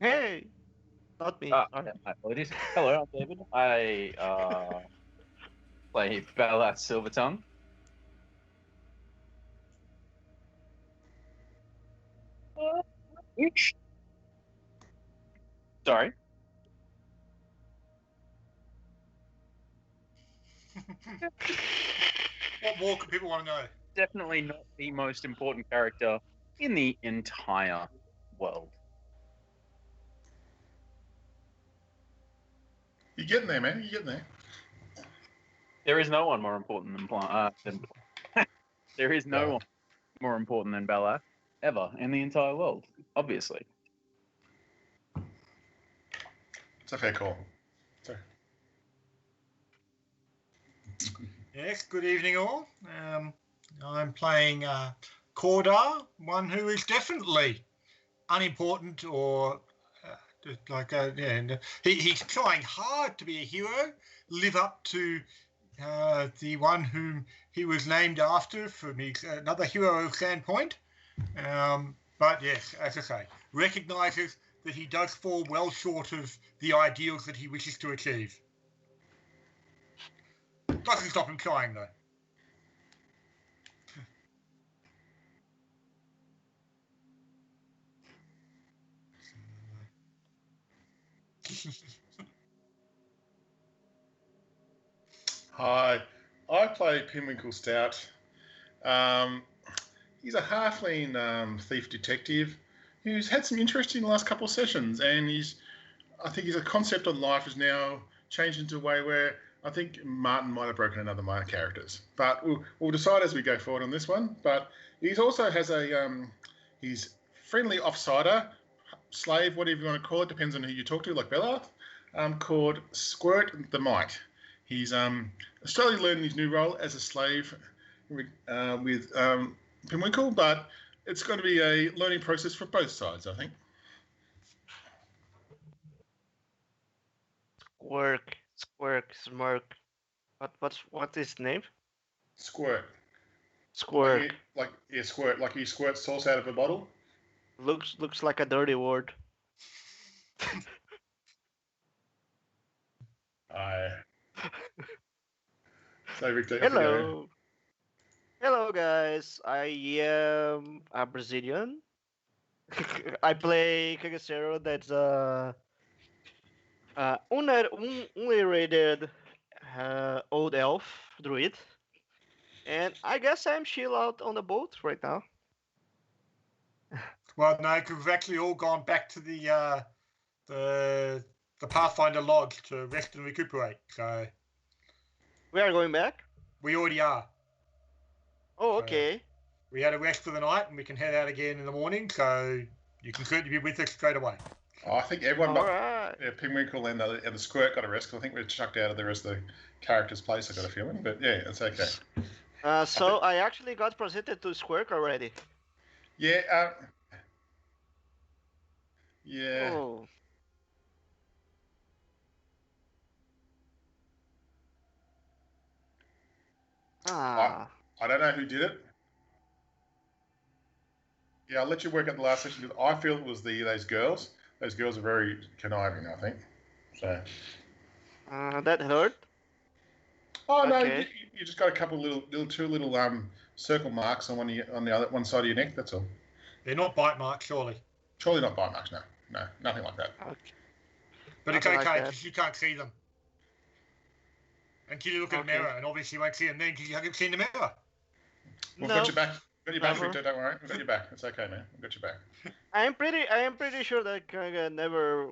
Hey, not me. Okay, my apologies. Hello, I'm David. I play Ballath Silvertongue. Which? Sorry. What more could people want to know? Definitely not the most important character in the entire world. You're getting there, man. You're getting there. There is no one more important than there is no Yeah. one more important than Ballath ever in the entire world. Obviously. It's a fair call. Yes, good evening all. I'm playing Cordar, one who is definitely unimportant or he's trying hard to be a hero, live up to the one whom he was named after from another hero standpoint. But yes, as I say, recognises that he does fall well short of the ideals that he wishes to achieve. Doesn't stop him trying though. Hi, I play Pinwinkle Stout. He's a halfling thief detective who's had some interest in the last couple of sessions, and I think his concept on life is now changed into a way where I think Martin might have broken another of my characters. But we'll decide as we go forward on this one. But he also has he's friendly offsider, slave, whatever you want to call it, depends on who you talk to, like Bella, called Squirt the Mite. He's slowly learning his new role as a slave with Pinwinkle, but it's going to be a learning process for both sides, I think. Squirk, Smirk. What's his name? Squirt. Squirk. Squirt. Like he squirts sauce out of a bottle. Looks like a dirty word. Aye. So Victor, Hello. Hello guys. I am a Brazilian. I play Kagacero. That's unrated old elf druid. And I guess I'm chill out on the boat right now. Well, no, because we've actually all gone back to the Pathfinder lodge to rest and recuperate. So We are going back? we already are. Oh, okay. We had a rest for the night, and we can head out again in the morning. So you can certainly be with us straight away. Oh, I think everyone but Pinwinkle and the Squirt got a rest. I think we're chucked out of the rest of the character's place, I got a feeling. But yeah, it's okay. So I actually got presented to Squirk already. Yeah. Yeah. Oh. I don't know who did it. Yeah, I'll let you work out the last session because I feel it was those girls. Those girls are very conniving, I think. So. That hurt. Oh no, you just got a couple two little circle marks on one side of your neck. That's all. They're not bite marks, surely. Surely not bite marks. No, nothing like that. Okay. But it's okay because you can't see them until you look at the mirror, and obviously you won't see them then because you haven't seen the mirror. We've got your back. Got your back, Victor. Don't worry. We've got your back. It's okay, man. We've got your back. I am pretty sure that Kanga never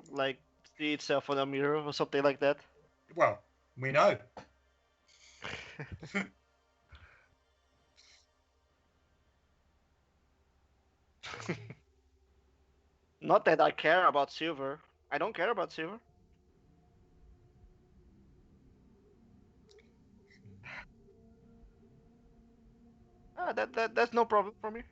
see itself on a mirror or something like that. Well, we know. Not that I care about silver. I don't care about silver. That's no problem for me.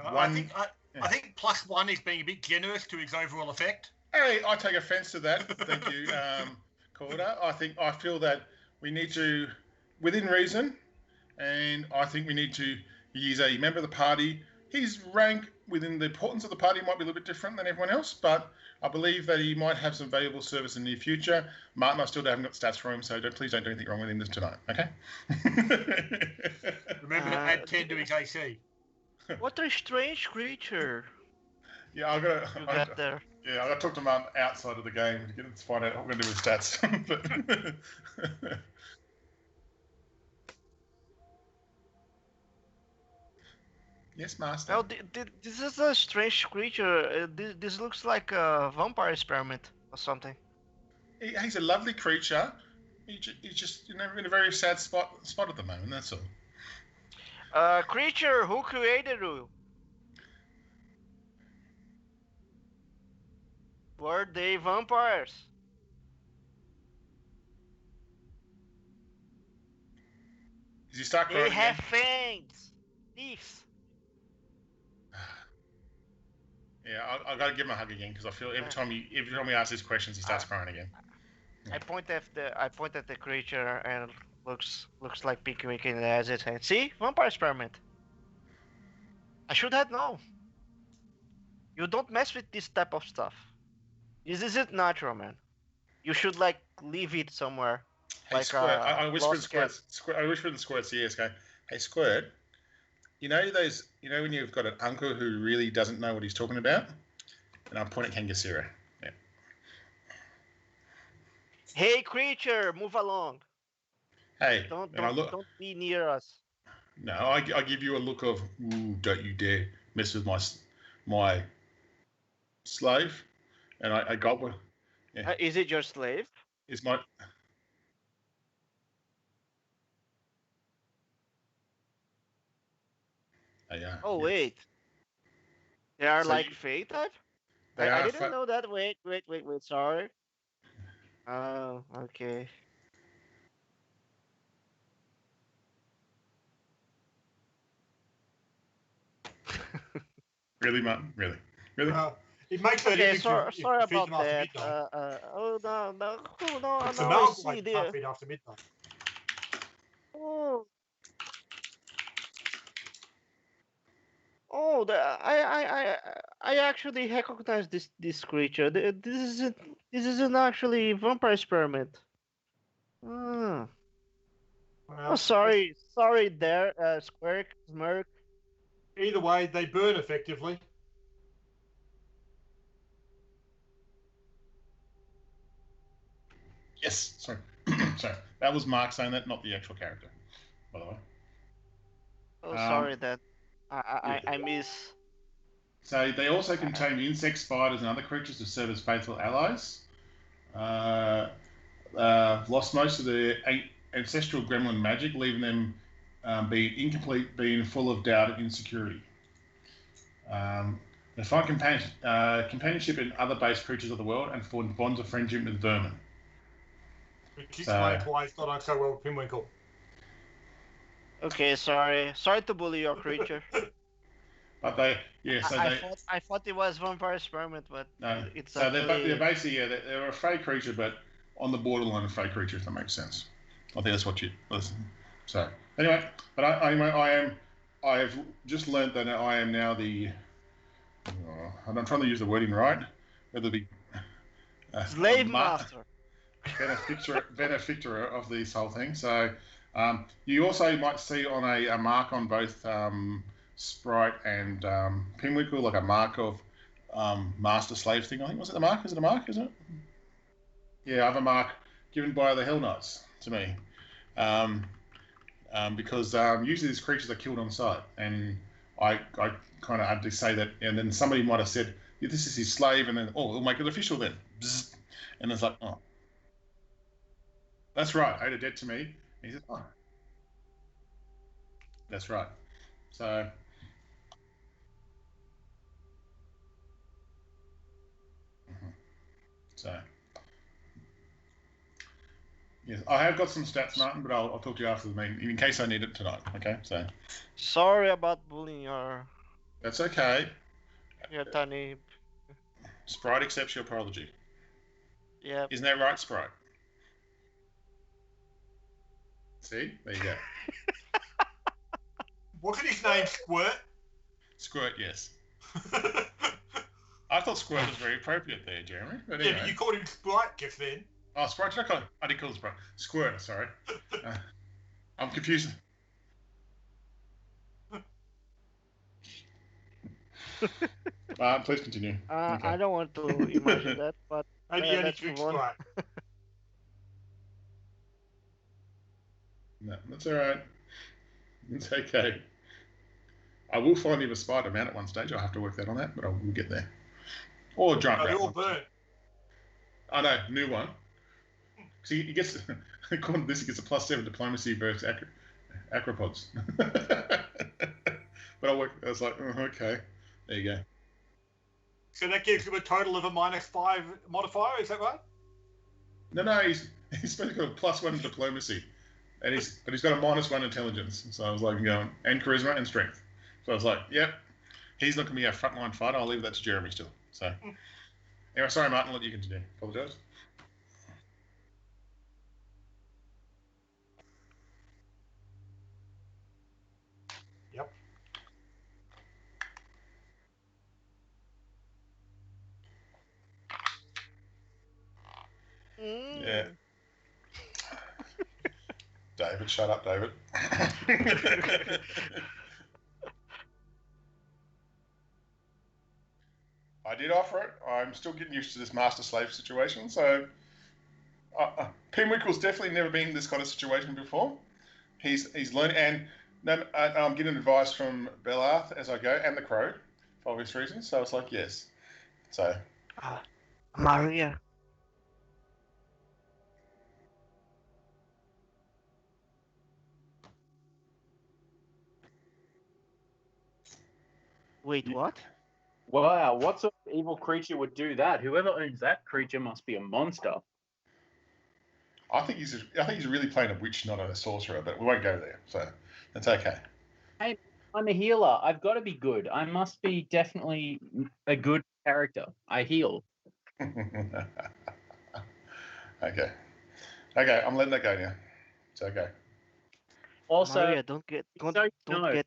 I think +1 is being a bit generous to his overall effect. Hey, I take offence to that. Thank you, Corda. I feel that we need to, within reason, and I think we need to use a member of the party. His rank within the importance of the party might be a little bit different than everyone else, but I believe that he might have some valuable service in the near future. Martin, I still haven't got stats for him, so please don't do anything wrong with him tonight, okay? Remember to add 10 to his AC. What a strange creature Yeah, I you got there. Yeah, I got to talk to Martin outside of the game to find out what we're going to do with stats. Yes, Master. Well, this is a strange creature. This looks like a vampire experiment or something. He's a lovely creature. He's just in a very sad spot at the moment. That's all. Creature, who created you? Were they vampires? Does he start crying They have again? fangs. Thieves. Yeah, I got to give him a hug again because I feel every time we ask these questions, he starts crying again. I point at the creature and looks like Pinky Winky has its hand. See, vampire experiment. I should have known. You don't mess with this type of stuff. This isn't natural, man. You should like leave it somewhere. Hey, like Squirt, I whispered lost the Squirt's ears, going, "Hey, Squirt, you know when you've got an uncle who really doesn't know what he's talking about?" And I point at Kangasira. Yeah. Hey, creature, move along. Hey, Don't be near us. No, I give you a look of, ooh, don't you dare mess with my slave. And I got one. Yeah. Is it your slave? Is my... Oh, wait. They are So like Fey type? I didn't know that. Wait. Sorry. Oh, okay. Really, Martin? Really? It makes no Okay, difference. sorry if you feed about them that. after No, It's I a see you there. can't feed after midnight. I actually recognize this creature. This isn't actually vampire experiment. Well, sorry there, Smirk. Either way, they burn effectively. Yes, sorry. Sorry. That was Mark saying that, not the actual character, by the way. Oh, sorry that I miss. So they also contain insects, spiders, and other creatures to serve as faithful allies. Lost most of their ancestral gremlin magic, leaving them being incomplete, being full of doubt and insecurity. They find companionship in other base creatures of the world and form bonds of friendship with vermin. Which explains why it's not on so well with Pinwinkle. Okay, sorry to bully your creature. But I thought it was vampire experiment, but no. It's so they're basically they're a fey creature, but on the borderline of fey creature, if that makes sense. I think that's what you listen. So anyway, but I have just learnt that I am now the. I'm trying to use the wording right. Whether it be slave master, benefactor of this whole thing. So you also might see on a mark on both Sprite and Pinwinkle, like a mark of master slave thing. I think was it the mark? Is it a mark? Is it? Yeah, I have a mark given by the Hell Knights to me, because usually these creatures are killed on sight, and I kind of had to say that, and then somebody might have said, yeah, "This is his slave," and then we'll make it official then. Bzz. And it's like, oh, that's right, owed a debt to me. And he said, oh, that's right. So. So, yes, I have got some stats, Martin, but I'll talk to you after the meeting in case I need it tonight. Okay, so. Sorry about bullying your That's okay. Yeah, tiny. Sprite accepts your apology. Yeah. Isn't that right, Sprite? See? There you go. Wasn't his name Squirt? Squirt, yes. I thought Squirt was very appropriate there, Jeremy. But Yeah, anyway. but you called him Sprite just then. Oh, Sprite, I did call him Sprite. Squirt, sorry. I'm confused. Please continue. Okay. I don't want to imagine that, but Maybe only let's drink move on. Sprite. No, that's all right. It's okay. I will find him a spider mount at one stage. I'll have to work that on that, but I will get there. Or a giant Oh, rat. they're all burnt. I know, new one. See, he gets, according to this, he gets a +7 diplomacy versus acropods. But I was like, oh, okay, there you go. So that gives him a total of a -5 modifier, is that right? No, he's supposed to got a +1 diplomacy, but he's got a -1 intelligence. So I was like, going, and charisma and strength. So I was like, yep, he's not going to be our frontline fighter. I'll leave that to Jeremy still. So anyway, sorry, Martin, I'll let you continue. Apologise. Yep. Yeah. David, shut up, David. I did offer it. I'm still getting used to this master-slave situation. So, Pinwickle's definitely never been in this kind of situation before. He's learning, and I'm getting advice from Bellarth as I go, and the Crow, for obvious reasons. So it's like, yes. So. Maria. Wait, what? Wow, what sort of evil creature would do that? Whoever owns that creature must be a monster. I think he's really playing a witch, not a sorcerer, but we won't go there, so that's okay. Hey, I'm a healer. I've got to be good. I must be definitely a good character. I heal. Okay, I'm letting that go now. It's okay. Also, Maria, don't get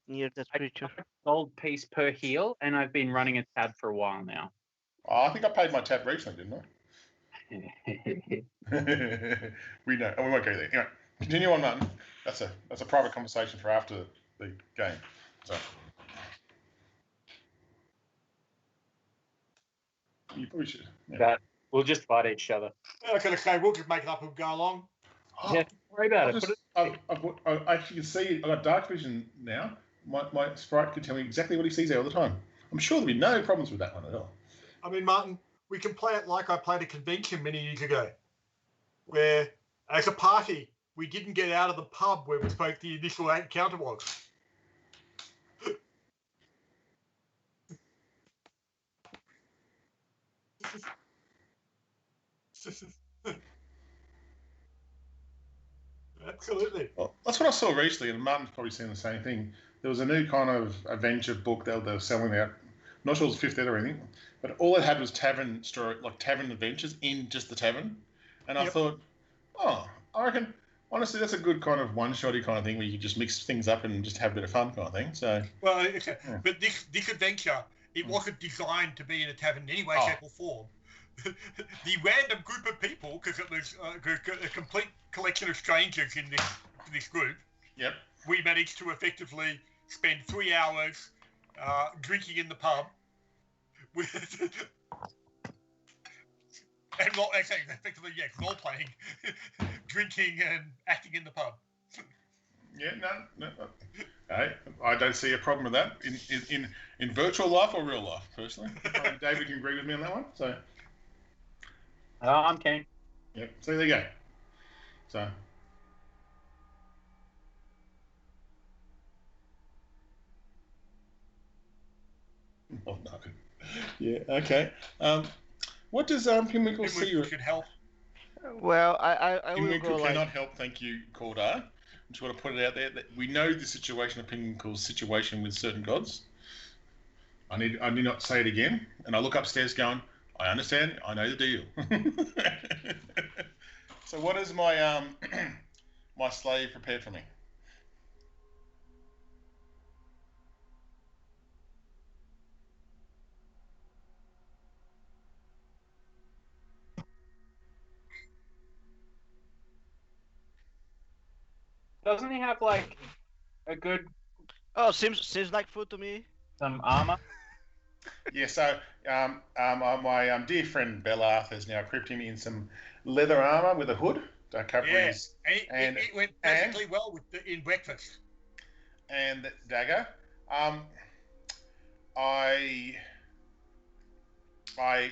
near that creature. Gold piece per heal, and I've been running a tab for a while now. Oh, I think I paid my tab recently, didn't I? We know, and we won't go there. Anyway, continue on, Martin. That's a private conversation for after the game. So you probably should. Yeah. That we'll just fight each other. I was going to say, we'll just make it up and go along. Oh, Yeah, don't worry about it. I actually can see. I've got dark vision now. My sprite can tell me exactly what he sees there all the time. I'm sure there'll be no problems with that one at all. I mean, Martin, we can play it like I played a convention many years ago, where, as a party, we didn't get out of the pub where the initial encounter was. Absolutely. Well, that's what I saw recently, and Martin's probably seen the same thing. There was a new kind of adventure book that they were selling out. I'm not sure it was 5th ed or anything, but all it had was tavern story, like tavern adventures in just the tavern. And I thought, I reckon, honestly, that's a good kind of one-shotty kind of thing where you can just mix things up and just have a bit of fun kind of thing. So, well, okay. But this adventure, it wasn't designed to be in a tavern in any way, shape, or form. The random group of people, because it was a complete collection of strangers in this group. Yep. We managed to effectively spend 3 hours drinking in the pub, and effectively, role playing, drinking and acting in the pub. Yeah, no. I don't see a problem with that in virtual life or real life, personally. David can agree with me on that one. So. I'm keen. Yep. So there you go. So. Oh no. Yeah. Okay. What does Pinwickle see? Should help. Well, I will Pinwickle go cannot help. Thank you, Cordar. I just want to put it out there that we know the situation of Pinwickle's situation with certain gods. I need not say it again. And I look upstairs going, I understand. I know the deal. So what is my my slave prepared for me? Doesn't he have like a good Oh, seems like food to me. some armor? Yeah, so my dear friend Bellarth has now equipped him in some leather armor with a hood to cover his and it went perfectly well in breakfast. and the dagger. I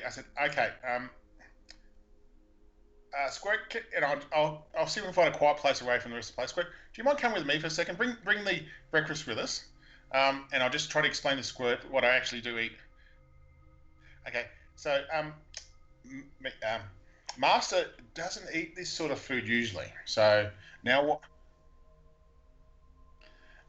said, okay, Squirt, and I'll see if we can find a quiet place away from the rest of the place. Squirt, do you mind coming with me for a second? Bring the breakfast with us, and I'll just try to explain to Squirt what I actually do eat. Okay, so Master doesn't eat this sort of food usually. So now what?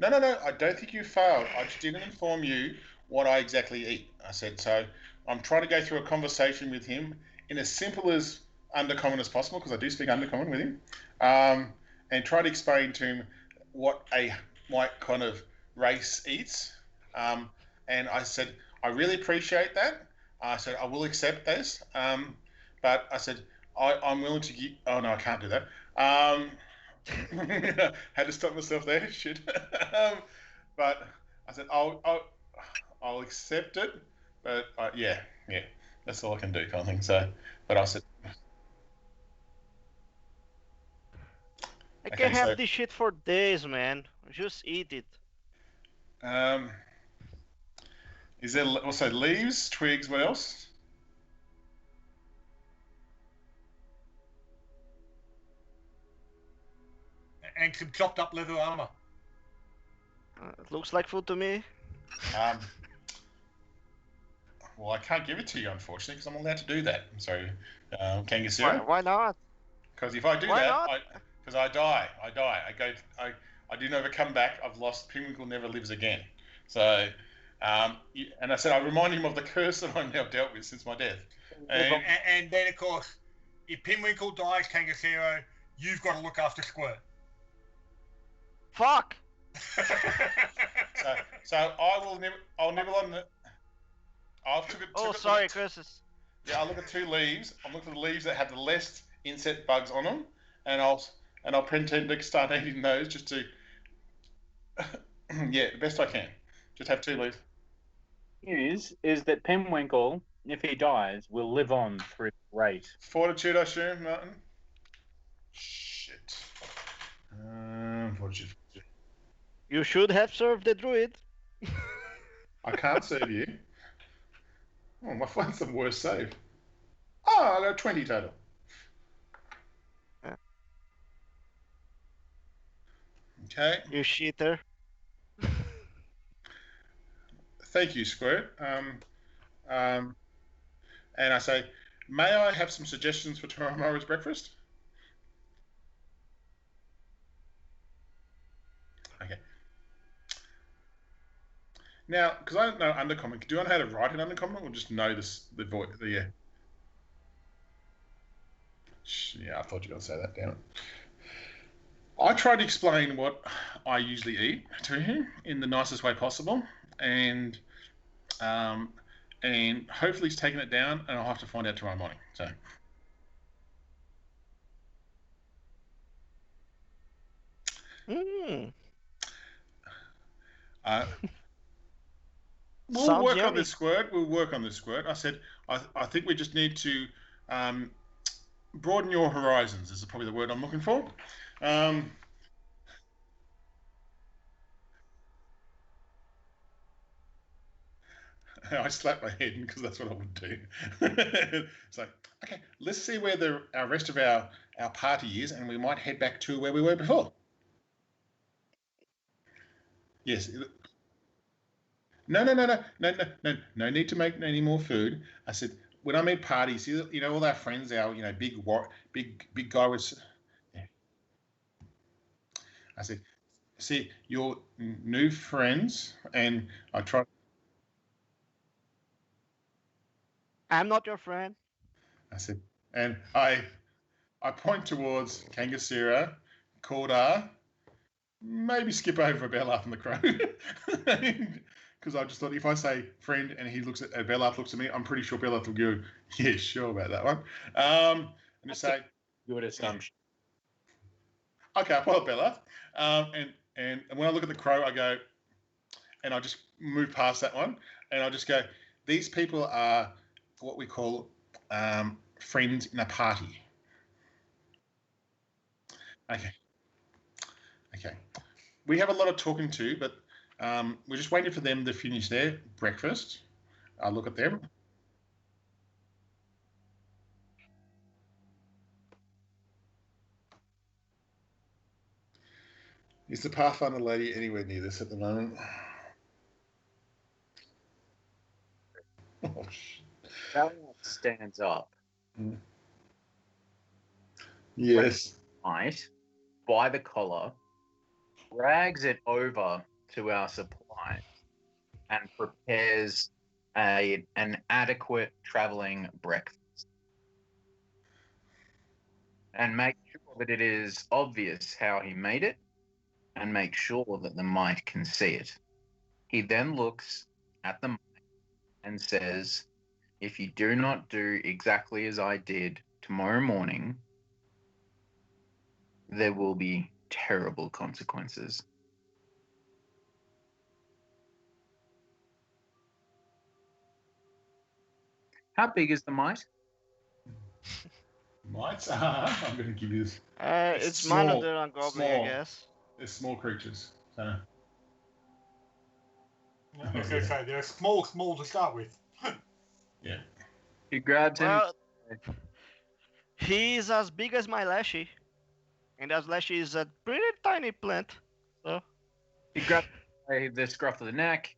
No, I don't think you failed. I just didn't inform you what I exactly eat. I said, so I'm trying to go through a conversation with him in as simple as undercommon as possible, because I do speak undercommon with him, and try to explain to him what my kind of race eats. And I said, I really appreciate that. I said, I will accept this. But I said, I'm willing to give... Oh, no, I can't do that. Had to stop myself there. Shit. But I said, I'll accept it. But yeah, that's all I can do, kind of thing. So, but I said, I Okay, can have so- this shit for days, man. Just eat it. is there also leaves, twigs? What else? And some chopped up leather armor. It looks like food to me. Well, I can't give it to you, unfortunately, because I'm allowed to do that. So, Why, Kangasira, why not? because if I do Why that, not? because I die. I do never come back. I've lost. Pinwinkle never lives again. So, and I said I remind him of the curse that I've now dealt with since my death. And then, of course, if Pinwinkle dies, Kangasiro, you've got to look after Squirt. Fuck! So I will never. I'll never on the. Oh, sorry, curses. Yeah, I'll look at 2 leaves. I'll look at the leaves that have the less insect bugs on them, and I'll pretend to start eating those just to. Yeah, the best I can. Just have 2 leaves. News is that Penwinkle, if he dies, will live on through race. Fortitude, I assume, Martin. Shit. Fortitude. You should have served the druid. I can't serve you. Oh, my phone's the worst save. Oh, I got 20 total. Yeah. Okay. You cheater. Thank you, Squirt. And I say, may I have some suggestions for tomorrow's breakfast? Okay. Now, because I don't know undercommon, do I know how to write an undercommon, or just know the voice? Yeah. Yeah, I thought you were going to say that. Damn it. I try to explain what I usually eat to him in the nicest way possible, and hopefully he's taken it down, and I'll have to find out tomorrow morning. So. Mm. We'll Sounds work yummy. on this, Squirt. We'll work on this, Squirt. I said, I think we just need to broaden your horizons is probably the word I'm looking for. I slapped my head because that's what I would do. It's like, okay, let's see where our rest of our party is, and we might head back to where we were before. Yes. No need to make any more food. I said, when I meet parties, you know, all our friends, our big guy was. Yeah. I said, see your new friends, and I try. I'm not your friend. I said, and I point towards Kangasira, Cordar, maybe skip over Belaf and the Crow. Because I just thought if I say friend and he looks at Belaf looks at me, I'm pretty sure Belaf will go, yeah, sure about that one. And just say, Good assumption. okay, well, Belaf. And when I look at the Crow, I go, and I just move past that one, and I just go, these people are what we call friends in a party. Okay. We have a lot of talking to, but we're just waiting for them to finish their breakfast. I'll look at them. Is the Pathfinder lady anywhere near this at the moment? Oh, Balak stands up. yes. Right, by the collar, drags it over to our supply, and prepares an adequate traveling breakfast. And make sure that it is obvious how he made it, and make sure that the mite can see it. He then looks at the mite and says, if you do not do exactly as I did tomorrow morning, there will be terrible consequences. How big is the mite? Mites? I'm going to give you this. It's Manander and Goblin, I small. guess. They're small creatures. So. I was going to say, they're small to start with. Yeah. He grabs him. Well, he's as big as my Lashy. And as Lashy is a pretty tiny plant. So He grabs the scruff of the neck,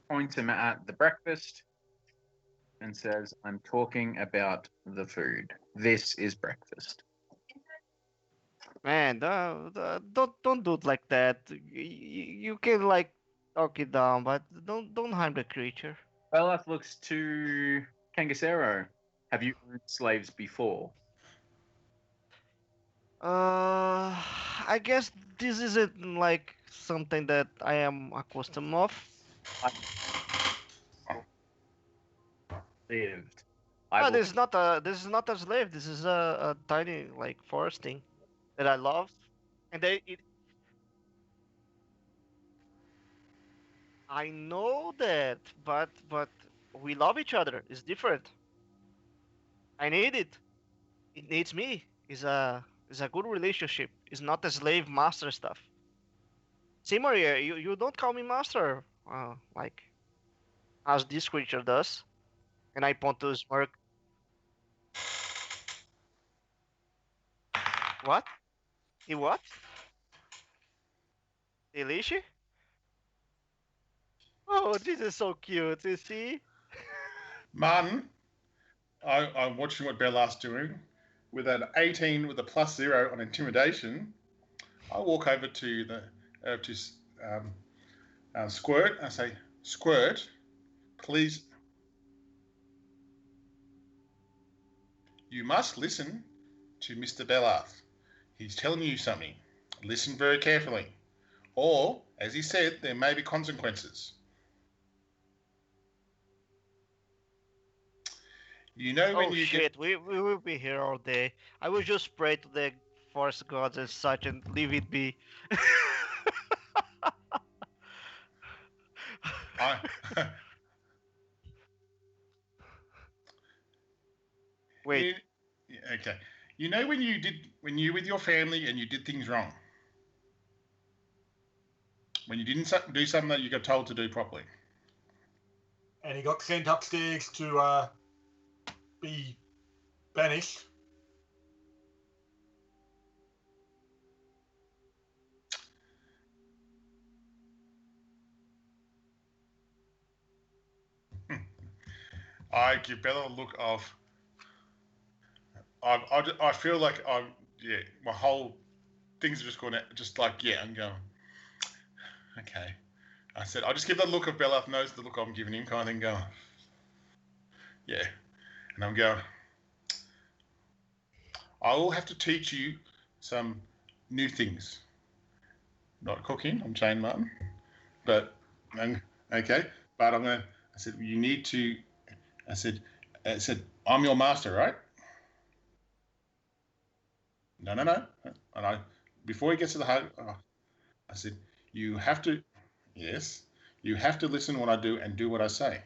points him at the breakfast, and says, I'm talking about the food. This is breakfast. man, don't do it like that. You can like talk it down, but don't harm the creature. Belaf looks to Kangasero. Have you owned slaves before? I guess this isn't like something that I am accustomed of. Lived. This is not a slave. This is a tiny like forest thing that I love, and I know that, but we love each other. It's different. I need it. It needs me. It's a good relationship. It's not a slave master stuff. See, Maria, you don't call me master, like as this creature does. And I point to Smirk. What? He what? Elishi? Oh, this is so cute. You see? Martin, I'm watching what Bella's doing. With an 18 with a +0 on intimidation, I walk over to Squirt. I say, Squirt, please. You must listen to Mr. Bellath. He's telling you something. Listen very carefully. Or, as he said, there may be consequences. You know when you shit, we will be here all day. I will just pray to the forest gods and such and leave it be. Wait. Okay. You know when you were with your family and you did things wrong? When you didn't do something that you got told to do properly. And he got sent upstairs to be banished. I give Bella a look of. I feel like my whole things are just going just like I'm going. Okay, I said I just give that look of Bella knows the look I'm giving him kind of thing going. Yeah. And I'm going, I will have to teach you some new things. Not cooking, I'm saying, Martin. But, okay. But I'm going to, I said, you need to, I said, I'm your master, right? No. And before he gets to the heart, I said, you have to, yes, you have to listen what I do and do what I say.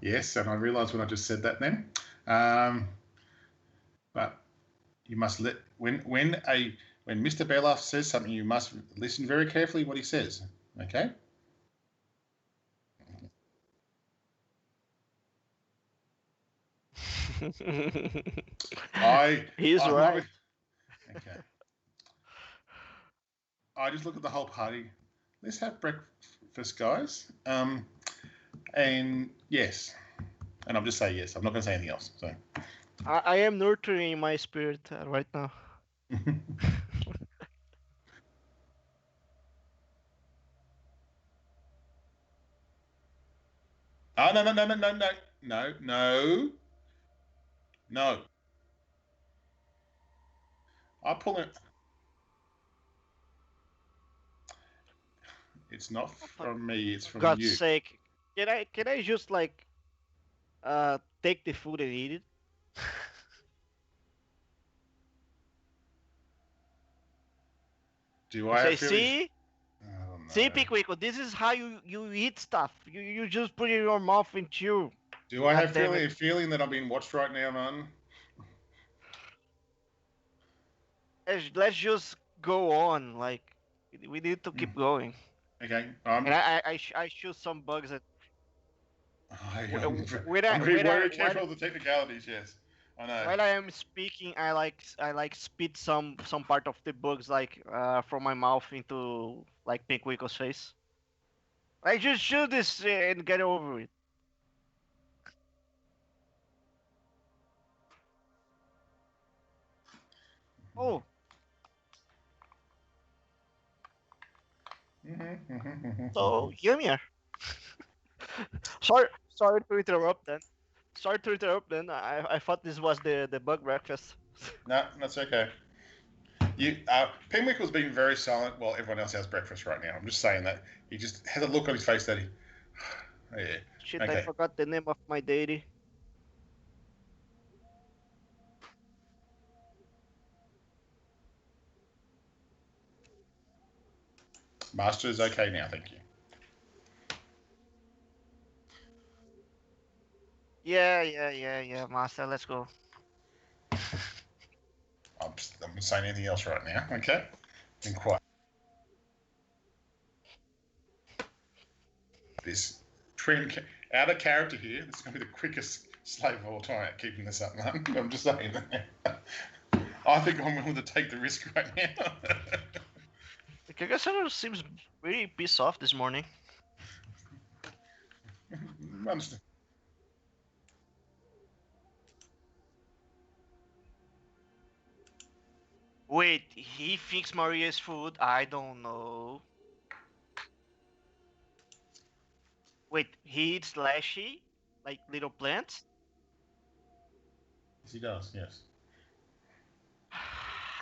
Yes, and I realised when I just said that then. But you must when Mr. Belaf says something, you must listen very carefully what he says. Okay. He's I'm right. Okay. I just look at the whole party. Let's have breakfast, guys. And yes, and I'm just saying yes. I'm not going to say anything else. So. I am nurturing my spirit right now. Oh no. I pull it. It's not from me. It's from God's you. sake, can I just like take the food and eat it? Do I Say, have feelings? see, Oh, no. see, Pickwickle, this is how you eat stuff. You just put it in your mouth and chew. Do I have damn a feeling that I'm being watched right now, man? Let's just go on. Like we need to keep going. Okay. And I shoot some bugs at. I'm When very careful of the technicalities. Yes, I know. while I am speaking, I like spit some part of the bugs like from my mouth into like Pickwickle's face. I just shoot this and get over it. Oh, so yummier. Sorry to interrupt then. Sorry to interrupt then. I thought this was the bug breakfast. No, that's okay. Pinwick was being very silent while everyone else has breakfast right now. I'm just saying that he just has a look on his face that he. Oh, yeah. Shit, Okay. I forgot the name of my deity. Master is okay now, thank you. Yeah, Master. Let's go. I'm not saying anything else right now. Okay. Been quiet. This trend out of character here. This is going to be the quickest slave of all time at keeping this up, man. I'm just saying that. I think I'm willing to take the risk right now. Kagasero seems pretty pissed off this morning. Understand. Wait, he thinks Maria's food? I don't know. Wait, he eats lashy? Like little plants? Yes, he does, yes.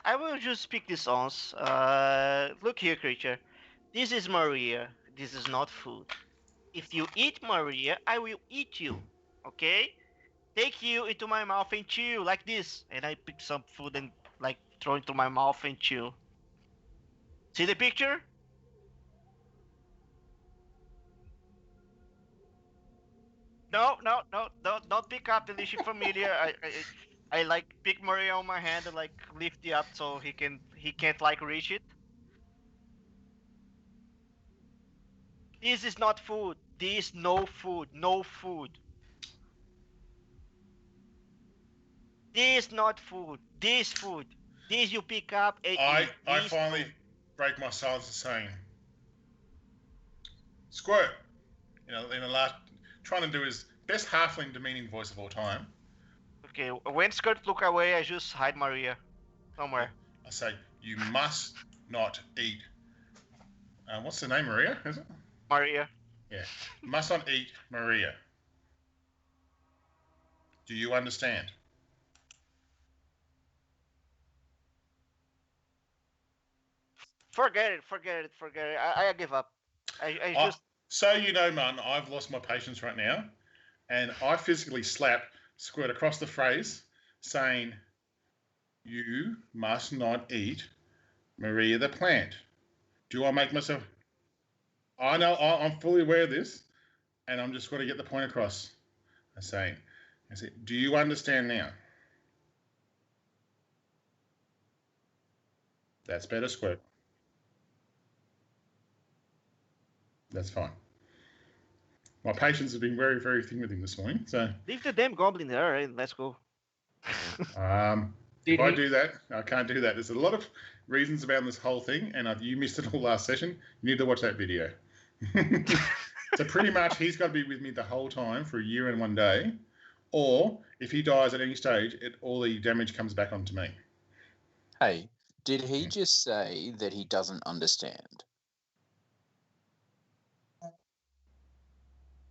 I will just speak this on. Look here, creature. This is Maria. This is not food. If you eat Maria, I will eat you. Okay? Take you into my mouth and chew like this. And I pick some food and like throw into my mouth and chew. See the picture? No, don't pick up the leash familiar. I like pick Maria on my hand and like lift it up so he can't like reach it. This is not food. This no food. No food. This not food. This food. This you pick up and eat. I This finally food. break my silence and saying, Squirt. In the last, trying to do his best halfling demeaning voice of all time. Okay, when Skirt look away, I just hide Maria somewhere. I say, you must not eat. What's the name, Maria? Is it? Maria. Yeah. Must not eat Maria. Do you understand? Forget it. I give up. I just. So you know, man, I've lost my patience right now, and I physically slap Squirt across the face, saying, "You must not eat Maria the plant." Do I make myself? I know I'm fully aware of this, and I'm just going to get the point across. I say, do you understand now? That's better, Squirt. That's fine. My patience has been very, very thin with him this morning. So Leave the damn goblin there and let's go. if I do that, I can't do that. There's a lot of reasons about this whole thing, and you missed it all last session. You need to watch that video. So pretty much he's got to be with me the whole time for a year and 1 day, or if he dies at any stage, all the damage comes back onto me. Hey, did he just say that he doesn't understand?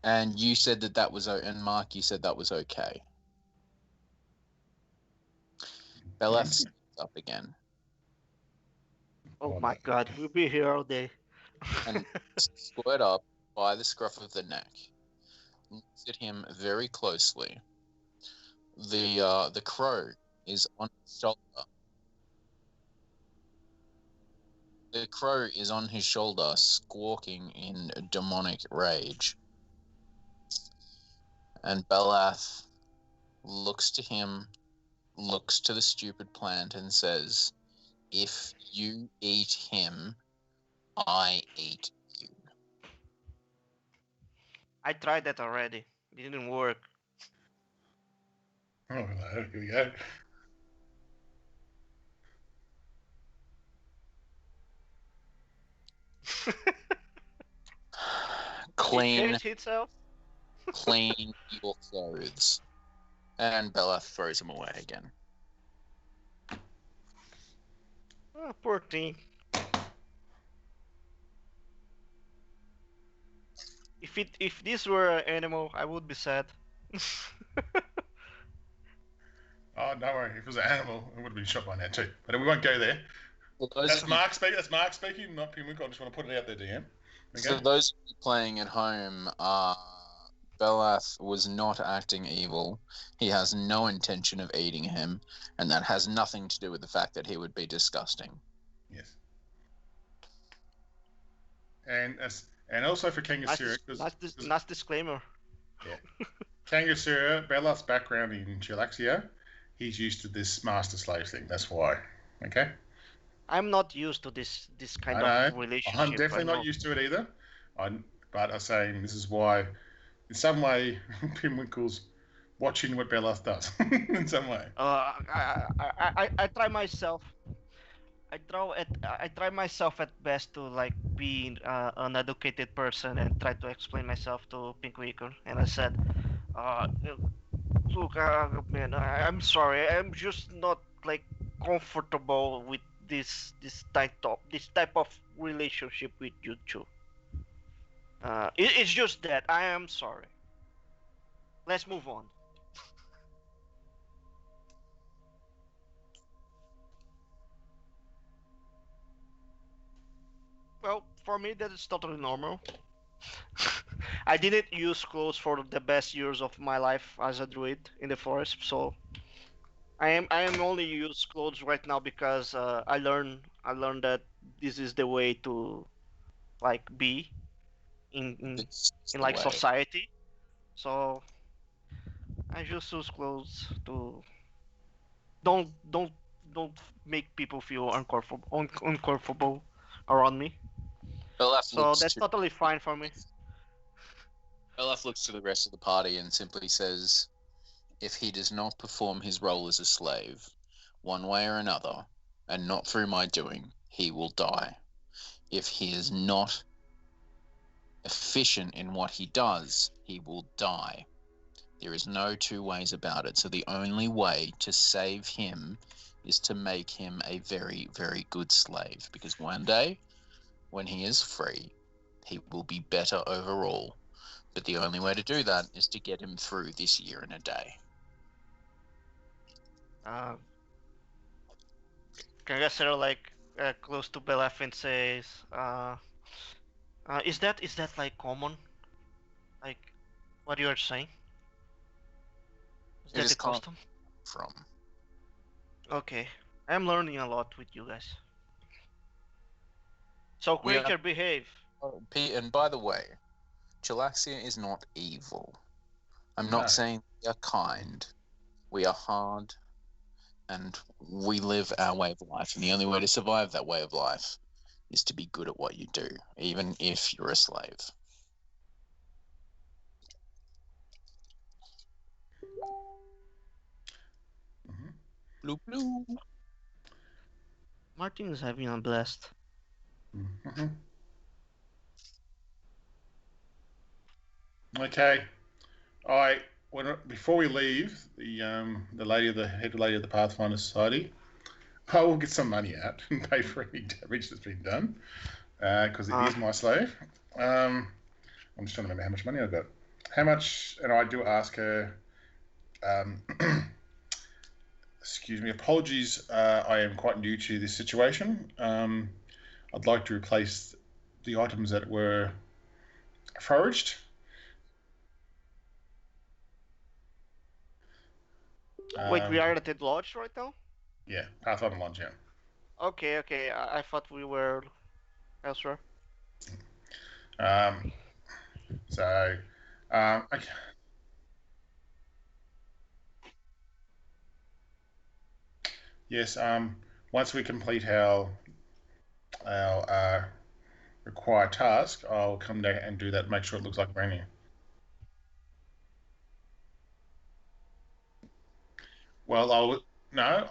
And you said that was, and Mark, you said that was okay. Belaf stands up again. Oh my god, we'll be here all day. And Squirt up by the scruff of the neck. Looks at him very closely. The crow is on his shoulder. The crow is on his shoulder, squawking in demonic rage. And Belath looks to him, looks to the stupid plant, and says, "If you eat him, I eat you." I tried that already. It didn't work. Oh, hello. Here we go. Clean itself. Clean your clothes. And Belath throws him away again. Oh, poor thing. If this were an animal, I would be sad. Oh, don't worry. If it was an animal, it would have been shot by now too. But we won't go there. That's Mark speaking. That's Mark speaking, not Pinwick. I just want to put it out there, DM. Okay? So those playing at home, Belath was not acting evil. He has no intention of eating him, and that has nothing to do with the fact that he would be disgusting. Yes. And also for Kangasura, nice disclaimer. Yeah. Kangasura, Belath's background in Chilaxia, he's used to this master-slave thing. That's why. Okay? I'm not used to this kind of relationship. I'm definitely not used to it either. But I'm saying this is why, in some way, Pinwinkle's watching what Belath does. In some way. I try myself. I try myself at best to like be an educated person and try to explain myself to Pinkwinkel. And I said, look, man, I'm sorry. I'm just not like comfortable with this type of relationship with you two. It's just that I am sorry. Let's move on. Well, for me that is totally normal. I didn't use clothes for the best years of my life as a druid in the forest, so I am only use clothes right now because I learned that this is the way to like be in like society. So I just use clothes to don't make people feel uncomfortable around me. So that's totally fine for me. Belaf looks to the rest of the party and simply says, "If he does not perform his role as a slave, one way or another, and not through my doing, he will die. If he is not efficient in what he does, he will die. There is no two ways about it. So the only way to save him is to make him a very, very good slave. Because one day, when he is free, he will be better overall. But the only way to do that is to get him through this year and a day. Can I say like close to Belafin says, is that like common? Like what you are saying? Is It that is the custom? from. Okay, I'm learning a lot with you guys. So We are- creature behave. And by the way, Chilaxia is not evil. I'm not No. saying we are kind. We are hard, and we live our way of life. And the only way to survive that way of life is to be good at what you do, even if you're a slave. Mhm. Blue, blue. Martin is having a blast. Mhm. Okay. Before we leave, the head lady of the Pathfinder Society, I will get some money out and pay for any damage that's been done, because it is my slave. I'm just trying to remember how much money I've got. How much? And I do ask her. Excuse me. Apologies. I am quite new to this situation. I'd like to replace the items that were foraged. Wait, we are at the lodge right now? Yeah, Pathfinder Lodge, yeah. Okay. I thought we were elsewhere. So, okay. Yes. Once we complete our required task, I'll come down and do that. Make sure it looks like brand new. Well, no.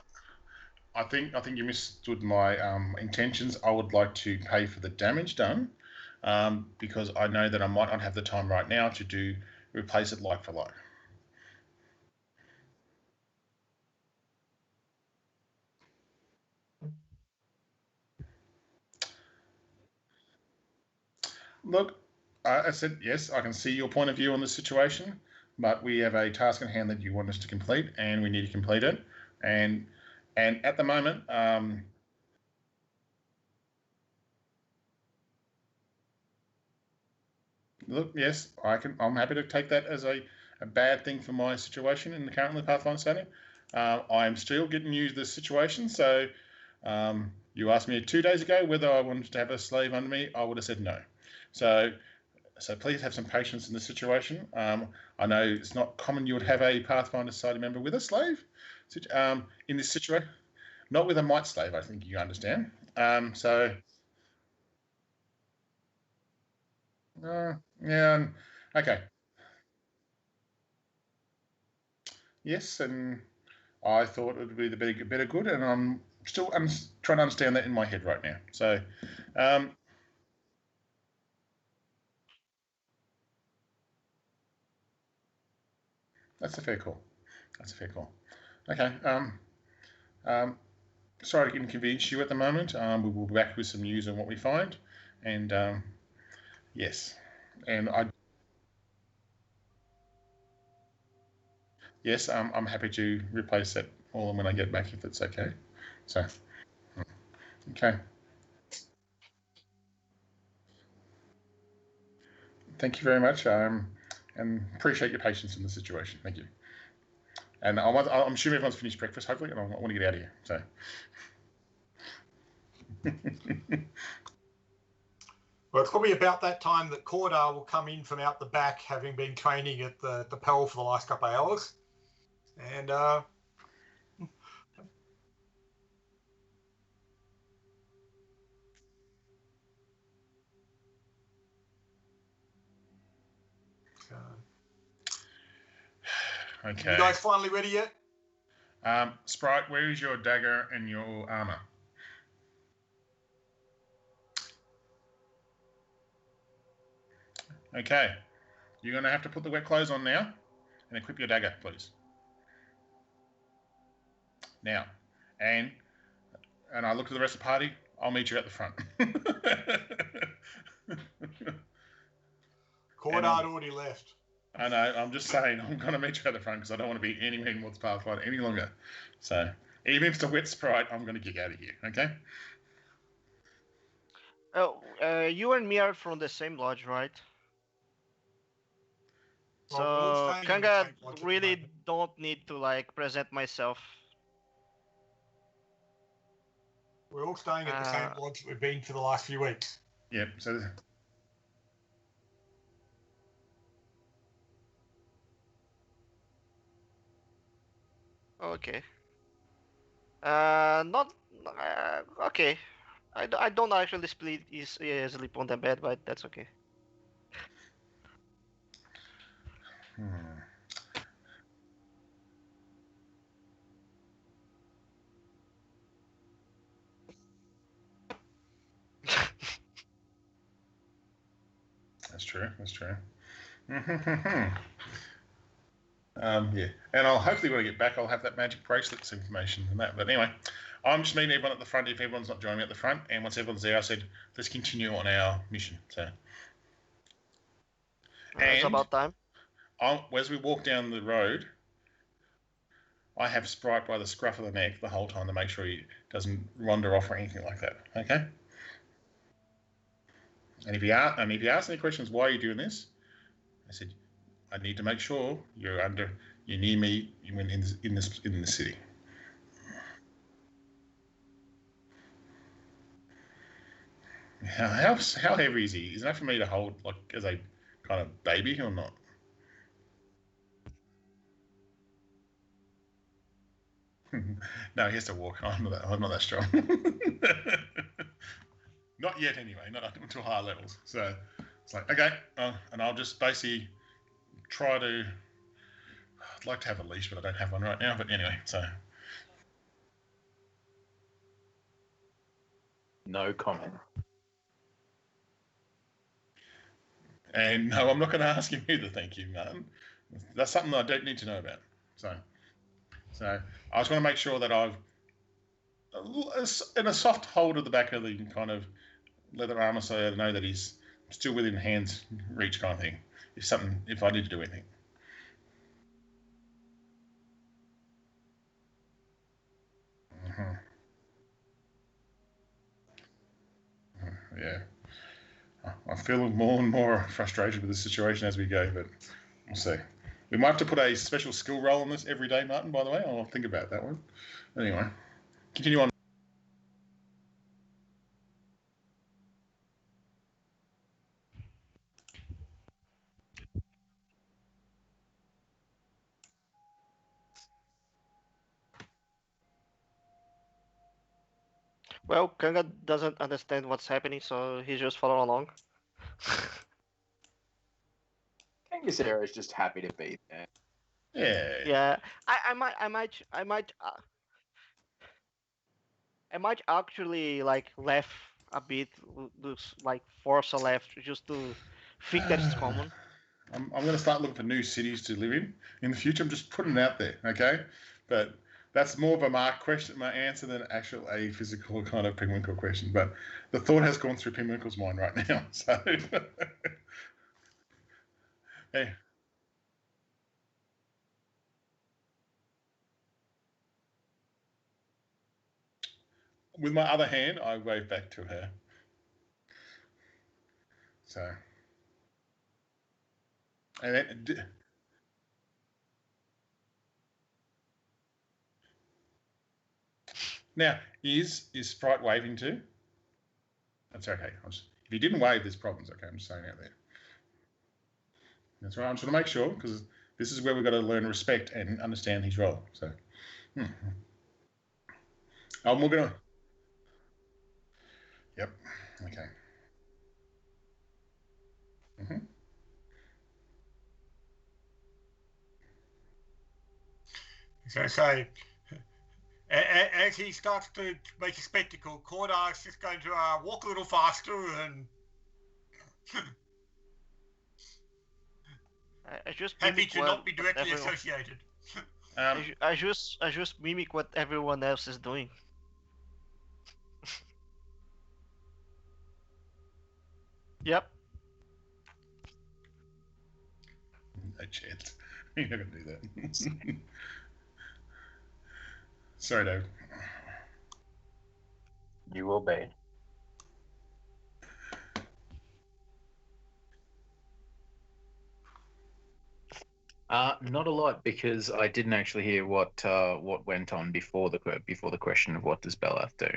I think you misunderstood my intentions. I would like to pay for the damage done, because I know that I might not have the time right now to replace it like for like. Look, I said yes. I can see your point of view on the situation, but we have a task in hand that you want us to complete, and we need to complete it. And at the moment, look, yes, I'm happy to take that as a bad thing for my situation in the currently Pathfinder setting. I'm still getting used to this situation. So you asked me 2 days ago whether I wanted to have a slave under me. I would have said no. So please have some patience in this situation. I know it's not common you would have a Pathfinder Society member with a slave in this situation. Not with a might slave, I think you understand. Yeah, okay. Yes, and I thought it would be the better good, and I'm trying to understand that in my head right now. So, that's a fair call. Okay. Sorry to inconvenience you at the moment. We will be back with some news on what we find, and yes, and yes, I'm happy to replace that all when I get back if it's okay. So, okay. Thank you very much, and appreciate your patience in the situation. Thank you. And I'm assuming everyone's finished breakfast, hopefully, and I want to get out of here. So. Well, it's probably about that time that Cordar will come in from out the back, having been training at the Pell for the last couple of hours. And Okay. You guys finally ready yet? Sprite, where is your dagger and your armor? Okay. You're going to have to put the wet clothes on now and equip your dagger, please. Now. And I look to the rest of the party. I'll meet you at the front. Cordard already left. I know. I'm just saying I'm going to meet you at the front because I don't want to be any Meanwhile Pathfinder any longer. So even if it's a wet sprite, I'm going to get out of here. Okay? Oh, you and me are from the same lodge, right? Well, we're all So staying in the Kanga same lodge at the really moment. don't need to like present myself. We're all staying at the same lodge that we've been for the last few weeks. Yep. So Okay. Not okay. I don't actually sleep on the bed, but that's okay. That's true. That's true. Yeah, and I'll hopefully when I get back, I'll have that magic bracelets information and that. But anyway, I'm just meeting everyone at the front if everyone's not joining me at the front. And once everyone's there, I said, let's continue on our mission. So, It's about time. As we walk down the road, I have Sprite by the scruff of the neck the whole time to make sure he doesn't wander off or anything like that. Okay. And if you ask any questions, why are you doing this? I said, I need to make sure you're near me when in the city. How heavy is he? Is enough for me to hold like as a kind of baby or not? No, he has to walk. I'm not that strong. Not yet, anyway. Not up until higher levels. So it's like okay, and I'll just basically try to. I'd like to have a leash, but I don't have one right now. But anyway, so. No comment. And no, I'm not going to ask him either. Thank you, Martin. That's something that I don't need to know about. So I just want to make sure that I've in a soft hold of the back of the kind of leather armor, so I know that he's still within hand's reach, kind of thing. If I need to do anything. Yeah. I'm feeling more and more frustrated with the situation as we go, but we'll see. We might have to put a special skill roll on this every day, Martin, by the way. I'll think about that one. Anyway, continue on. Well, Kanga doesn't understand what's happening, so he's just following along. Kangasera is just happy to be there. Yeah. Yeah, I might actually like left a bit, like force a left just to think that it's common. I'm going to start looking for new cities to live in the future. I'm just putting it out there, okay? But that's more of a my answer than actual a physical kind of Pinwinkle question. But the thought has gone through Pinwinkle's mind right now. So, hey. With my other hand, I wave back to her. So, and then, now is Sprite waving too? That's okay. If he didn't wave, there's problems. Okay, I'm just saying out there. That's right. I'm just going to make sure because this is where we've got to learn respect and understand his role. So, we're going to. Yep. Okay. So as he starts to make a spectacle, Cordar's just going to walk a little faster and I just Happy mimic to what, not be what directly everyone, associated. I just mimic what everyone else is doing. Yep. No chance. You're not gonna do that. Sorry, Dave. You will be. Not a lot, because I didn't actually hear what went on before the question of what does Belath do.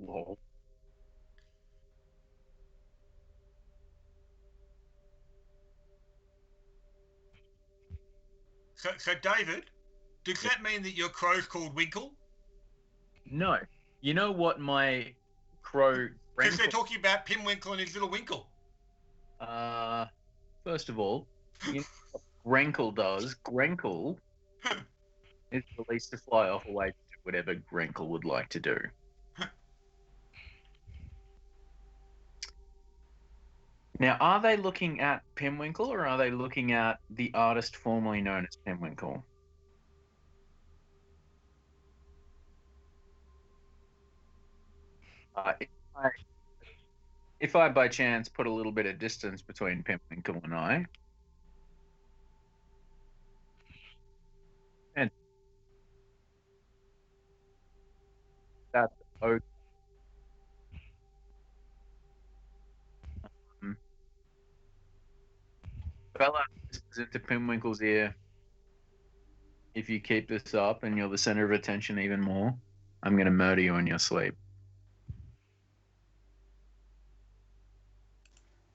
Lol. So David, does that mean that your crow's called Winkle? No, you know what my crow Because friend. they're talking about Pimwinkle and his little Winkle. First of all, you know what Grenkle does? Grenkle is released to fly off away to do whatever Grenkle would like to do. Now, are they looking at Pimwinkle, or are they looking at the artist formerly known as Pimwinkle? If I by chance put a little bit of distance between Pimwinkle and I, and that's okay. Bella whispers into Pimwinkle's ear, if you keep this up and you're the center of attention even more, I'm going to murder you in your sleep.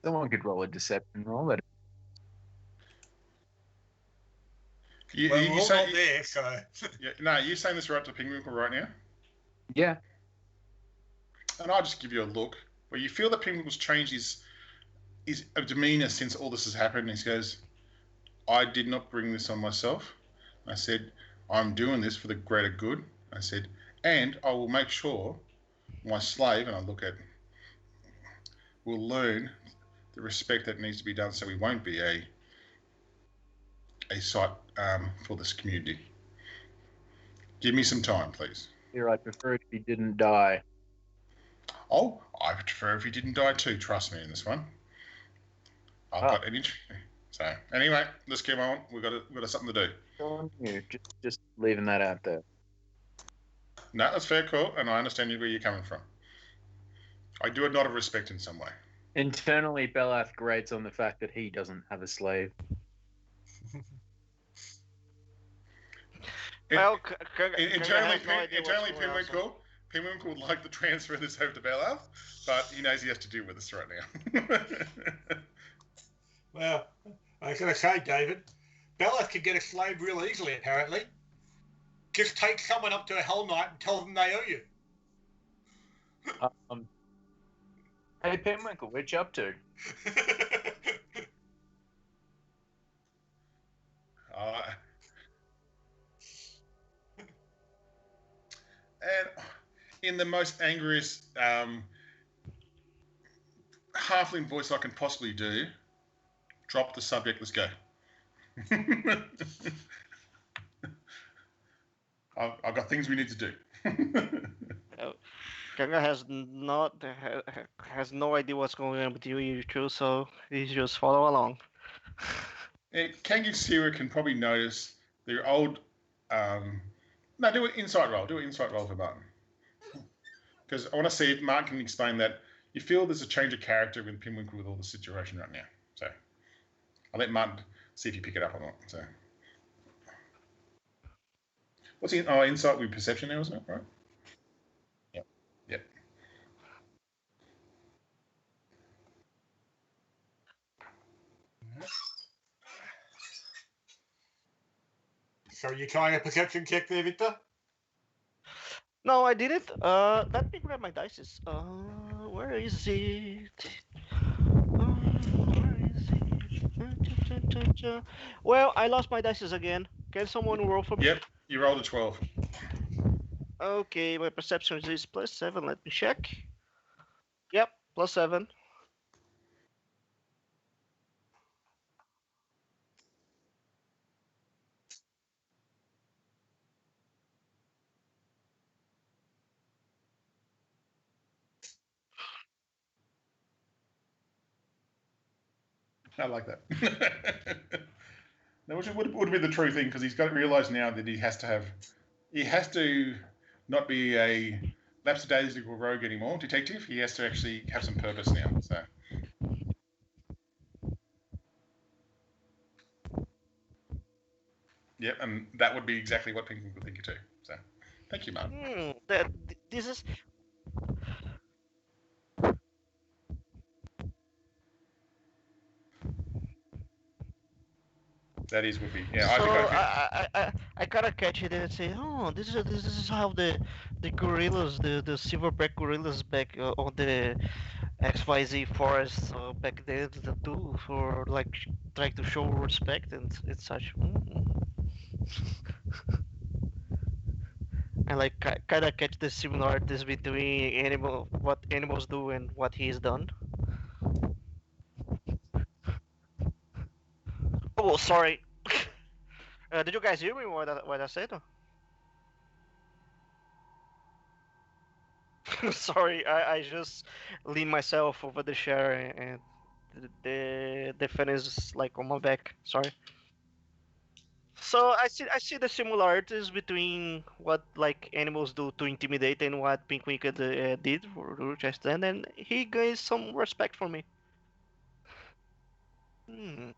Someone could roll a deception roll. That You, Well, you, we're you all say, not there, so... yeah, no, you're saying this right to Pingwinkle right now? yeah. And I'll just give you a look. Where you feel that Pingwinkle's changed his demeanor since all this has happened. He goes, I did not bring this on myself. I said, I'm doing this for the greater good. I said, and I will make sure my slave, and I look at, will learn the respect that needs to be done so we won't be a sight for this community. Give me some time, please. Here, I'd prefer it if he didn't die. Oh, I would prefer if he didn't die too. Trust me in this one. I've got an interest. So anyway, let's keep on. We've got something to do. On you, just leaving that out there. No, that's fair, cool, and I understand where you're coming from. I do a nod of respect in some way. Internally, Belath grates on the fact that he doesn't have a slave. Well, Internally, Pimwinkle would like to transfer this over to Belath, but he knows he has to deal with this right now. Well, I was going to say, David, Belath can get a slave real easily, apparently. Just take someone up to a Hell Knight and tell them they owe you. Hey, Pimwinkle, what you up to? And in the most angriest halfling voice I can possibly do, drop the subject, let's go. I've got things we need to do. Kanga has no idea what's going on with you two, so he just follow along. Kangisira can probably notice the old. No, do an insight roll. Do an insight roll for Martin. Because I want to see if Martin can explain that. You feel there's a change of character with Pimwinkle with all the situation right now. So I'll let Martin see if you pick it up or not. So what's insight with perception now, isn't it? Right? Yep. Yep. So are you trying a perception check there, Victor? No, I didn't. Let me grab my dice. Where is it? Where is it? Well, I lost my dices again. Can someone roll for me? Yep, you rolled a 12. Okay, my perception is +7. Let me check. Yep, +7. I like that. Now, which would be the true thing, because he's got to realise now that he has to not be a lapsadaisical rogue anymore, detective. He has to actually have some purpose now. So, yep, and that would be exactly what people would think too. So, thank you, Martin. This is That is would be. Yeah, so I think I kind of catch it and say, oh, this is how the gorillas, the silverback gorillas back on the XYZ forest back then do for like trying to show respect and such. I like kind of catch the similarities between what animals do and what he's done. Oh, sorry. Did you guys hear me what I said? Sorry, I just lean myself over the chair and the fan is like on my back. Sorry. So I see the similarities between what like animals do to intimidate and what Pink Wicked did for just then, and he gains some respect for me. Hmm.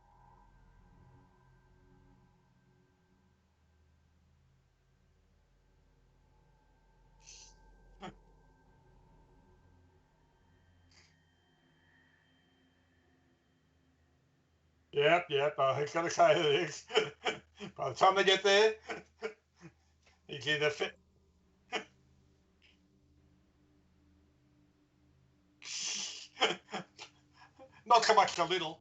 Yep. He's got to say this. By the time they get there, he's either fit. Not so much a little.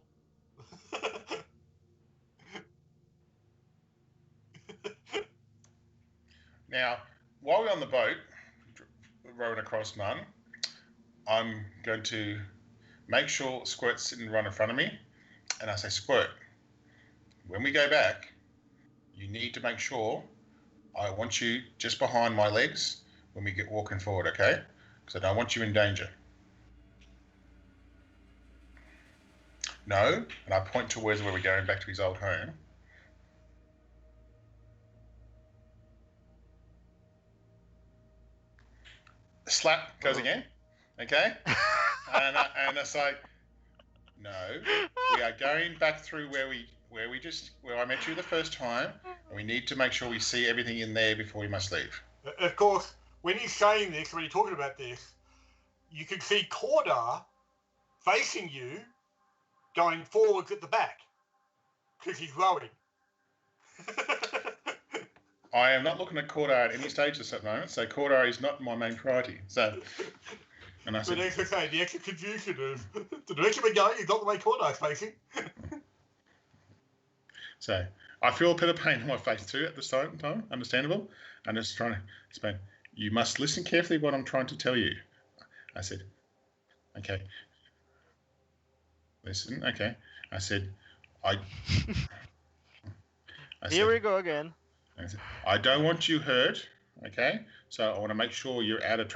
now, while we're on the boat, rowing across Mun, I'm going to make sure Squirt's sitting right in front of me, and I say, Squirt, when we go back, you need to make sure I want you just behind my legs when we get walking forward, okay? Because I don't want you in danger. No, and I point towards where we're going back to his old home. Slap goes again, okay? and I say, no, we are going back through where I met you the first time, and we need to make sure we see everything in there before we must leave. Of course, when he's saying this, when he's talking about this, you can see Cordar facing you, going forwards at the back, because he's rowing. I am not looking at Cordar at any stage at the moment, so Cordar is not my main priority. So, and I said, but okay, the extra confusion of the direction we're going is not the way Cordar's facing. So I feel a bit of pain on my face too at this time, understandable. I'm just trying to explain. You must listen carefully what I'm trying to tell you. I said, okay. Listen, okay. I said, Here we go again. I don't want you hurt, okay? So I want to make sure you're out of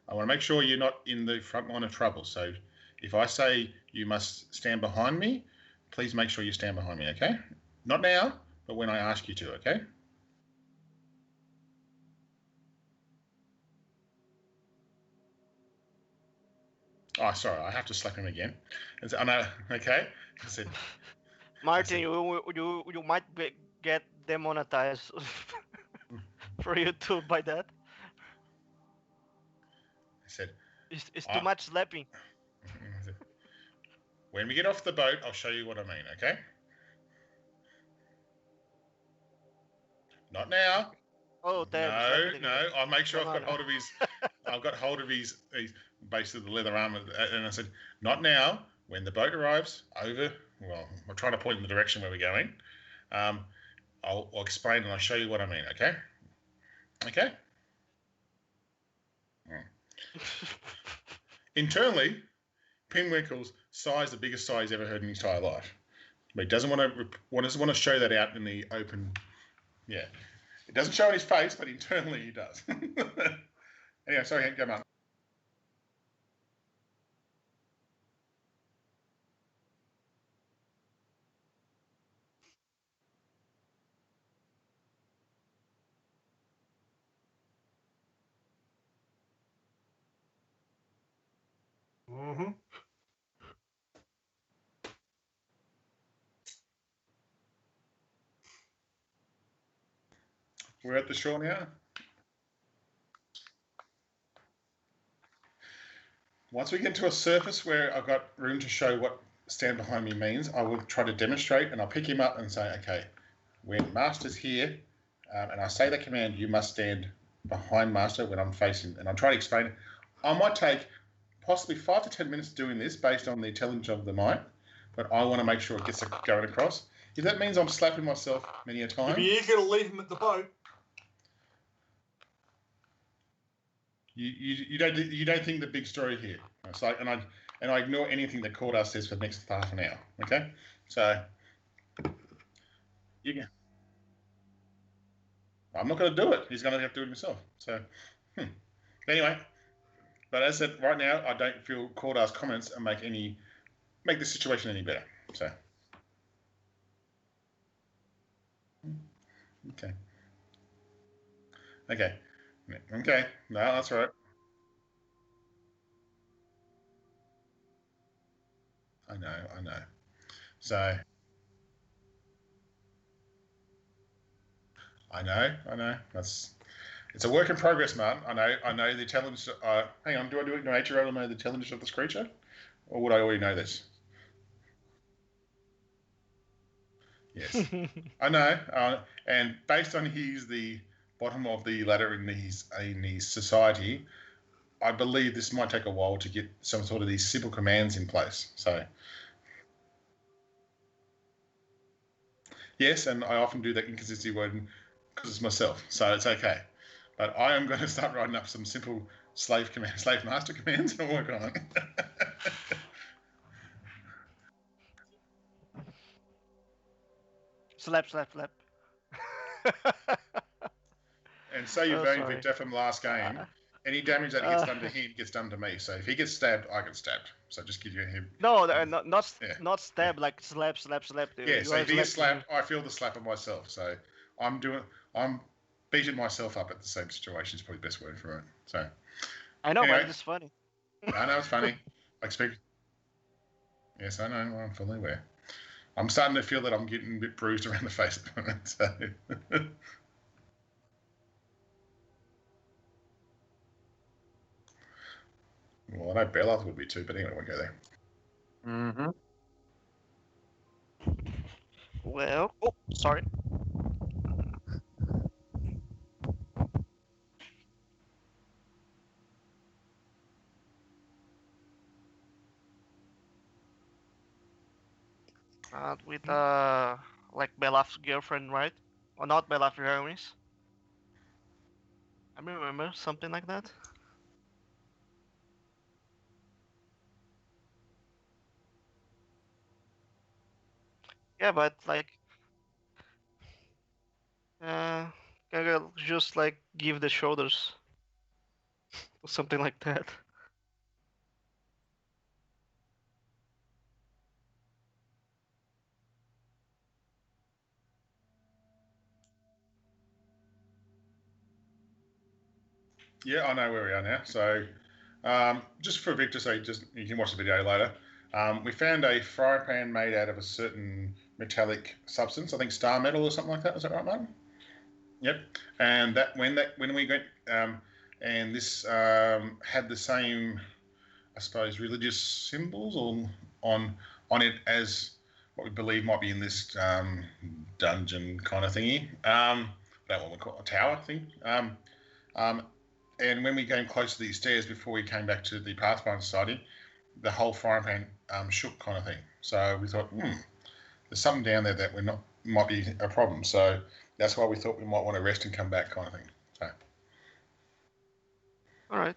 I want to make sure you're not in the front line of trouble. So if I say you must stand behind me, please make sure you stand behind me, okay? Not now, but when I ask you to, okay? Oh, sorry, I have to slap him again. I know, okay? I said, Martin, you might get demonetized for you to buy that. I said, it's too much slapping. Said, when we get off the boat, I'll show you what I mean, okay? Not now. Oh, no. I'll make sure I've got hold of his basically the leather armor, and I said, not now. When the boat arrives, over well, I'll try to point in the direction where we're going. I'll explain and I'll show you what I mean, okay? Okay? Internally, Pinwinkle's size is the biggest size he's ever heard in his entire life. But he doesn't want to show that out in the open. Yeah. It doesn't show in his face, but internally he does. Anyway, sorry, go on. Mm-hmm. We're at the shore now. Once we get to a surface where I've got room to show what stand behind me means, I will try to demonstrate, and I'll pick him up and say, okay, when Master's here, and I say the command, you must stand behind Master when I'm facing, and I'll try to explain. I might take possibly 5 to 10 minutes doing this based on the intelligence of the mind, but I want to make sure it gets going across. If that means I'm slapping myself many a time, If you're eager to leave him at the boat, you don't think the big story here. So and I ignore anything that Cordar says for the next half an hour. Okay, so you can. I'm not going to do it. He's going to have to do it himself. So anyway, but as I said, right now I don't feel Cordar's comments and make the situation any better. So okay. No, that's all right. I know. So I know. It's a work in progress, Martin. I know the intelligence. Hang on, do I nature roll to know the intelligence of this creature, or would I already know this? Yes, I know. And based on the bottom of the ladder in his society, I believe this might take a while to get some sort of these simple commands in place. So yes, and I often do that inconsistency word because it's myself, so it's okay. But I am going to start writing up some simple slave master commands and work on it. Slap. And say you're voting for Sorry. Jeff from last game. Any damage that gets done to him gets done to me. So if he gets stabbed, I get stabbed. So just give you him. No, not stab, like slap. Yeah, so if he gets slapped, I feel the slap of myself. So I'm beating myself up at the same situation is probably the best word for it. So I know, anyway, but it's funny. I know it's funny. I expect. Yes, I know. I'm fully aware. I'm starting to feel that I'm getting a bit bruised around the face at the moment. So. Well, I know Bella's would be too, but anyway, I won't go there. Mm-hmm. Well, oh, sorry. With like Belaf's girlfriend, right? Or not Belaf, Jeremy's. I remember something like that. Yeah, but like, gotta just like give the shoulders, or something like that. Yeah, I know where we are now. So, just for Victor, so you can watch the video later. We found a fry pan made out of a certain metallic substance. I think star metal or something like that. Is that right, Martin? Yep. And when we went, and this had the same, I suppose, religious symbols on it as what we believe might be in this dungeon kind of thingy. That one we call a tower thing. And when we came close to these stairs before we came back to the Pathfinder Society, the whole frying pan shook kind of thing. So we thought, there's something down there that might be a problem. So that's why we thought we might want to rest and come back kind of thing. So. All right.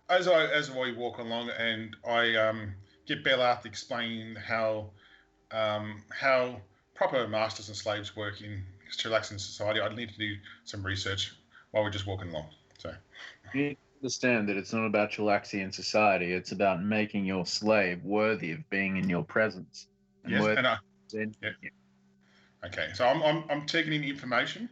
As we walk along, and I get Bella to explain how proper masters and slaves work in Thassilonian society. I need to do some research while we're just walking along. So You need to understand that it's not about Chilaxian society. It's about making your slave worthy of being in your presence. And yes, and okay. So I'm taking in information,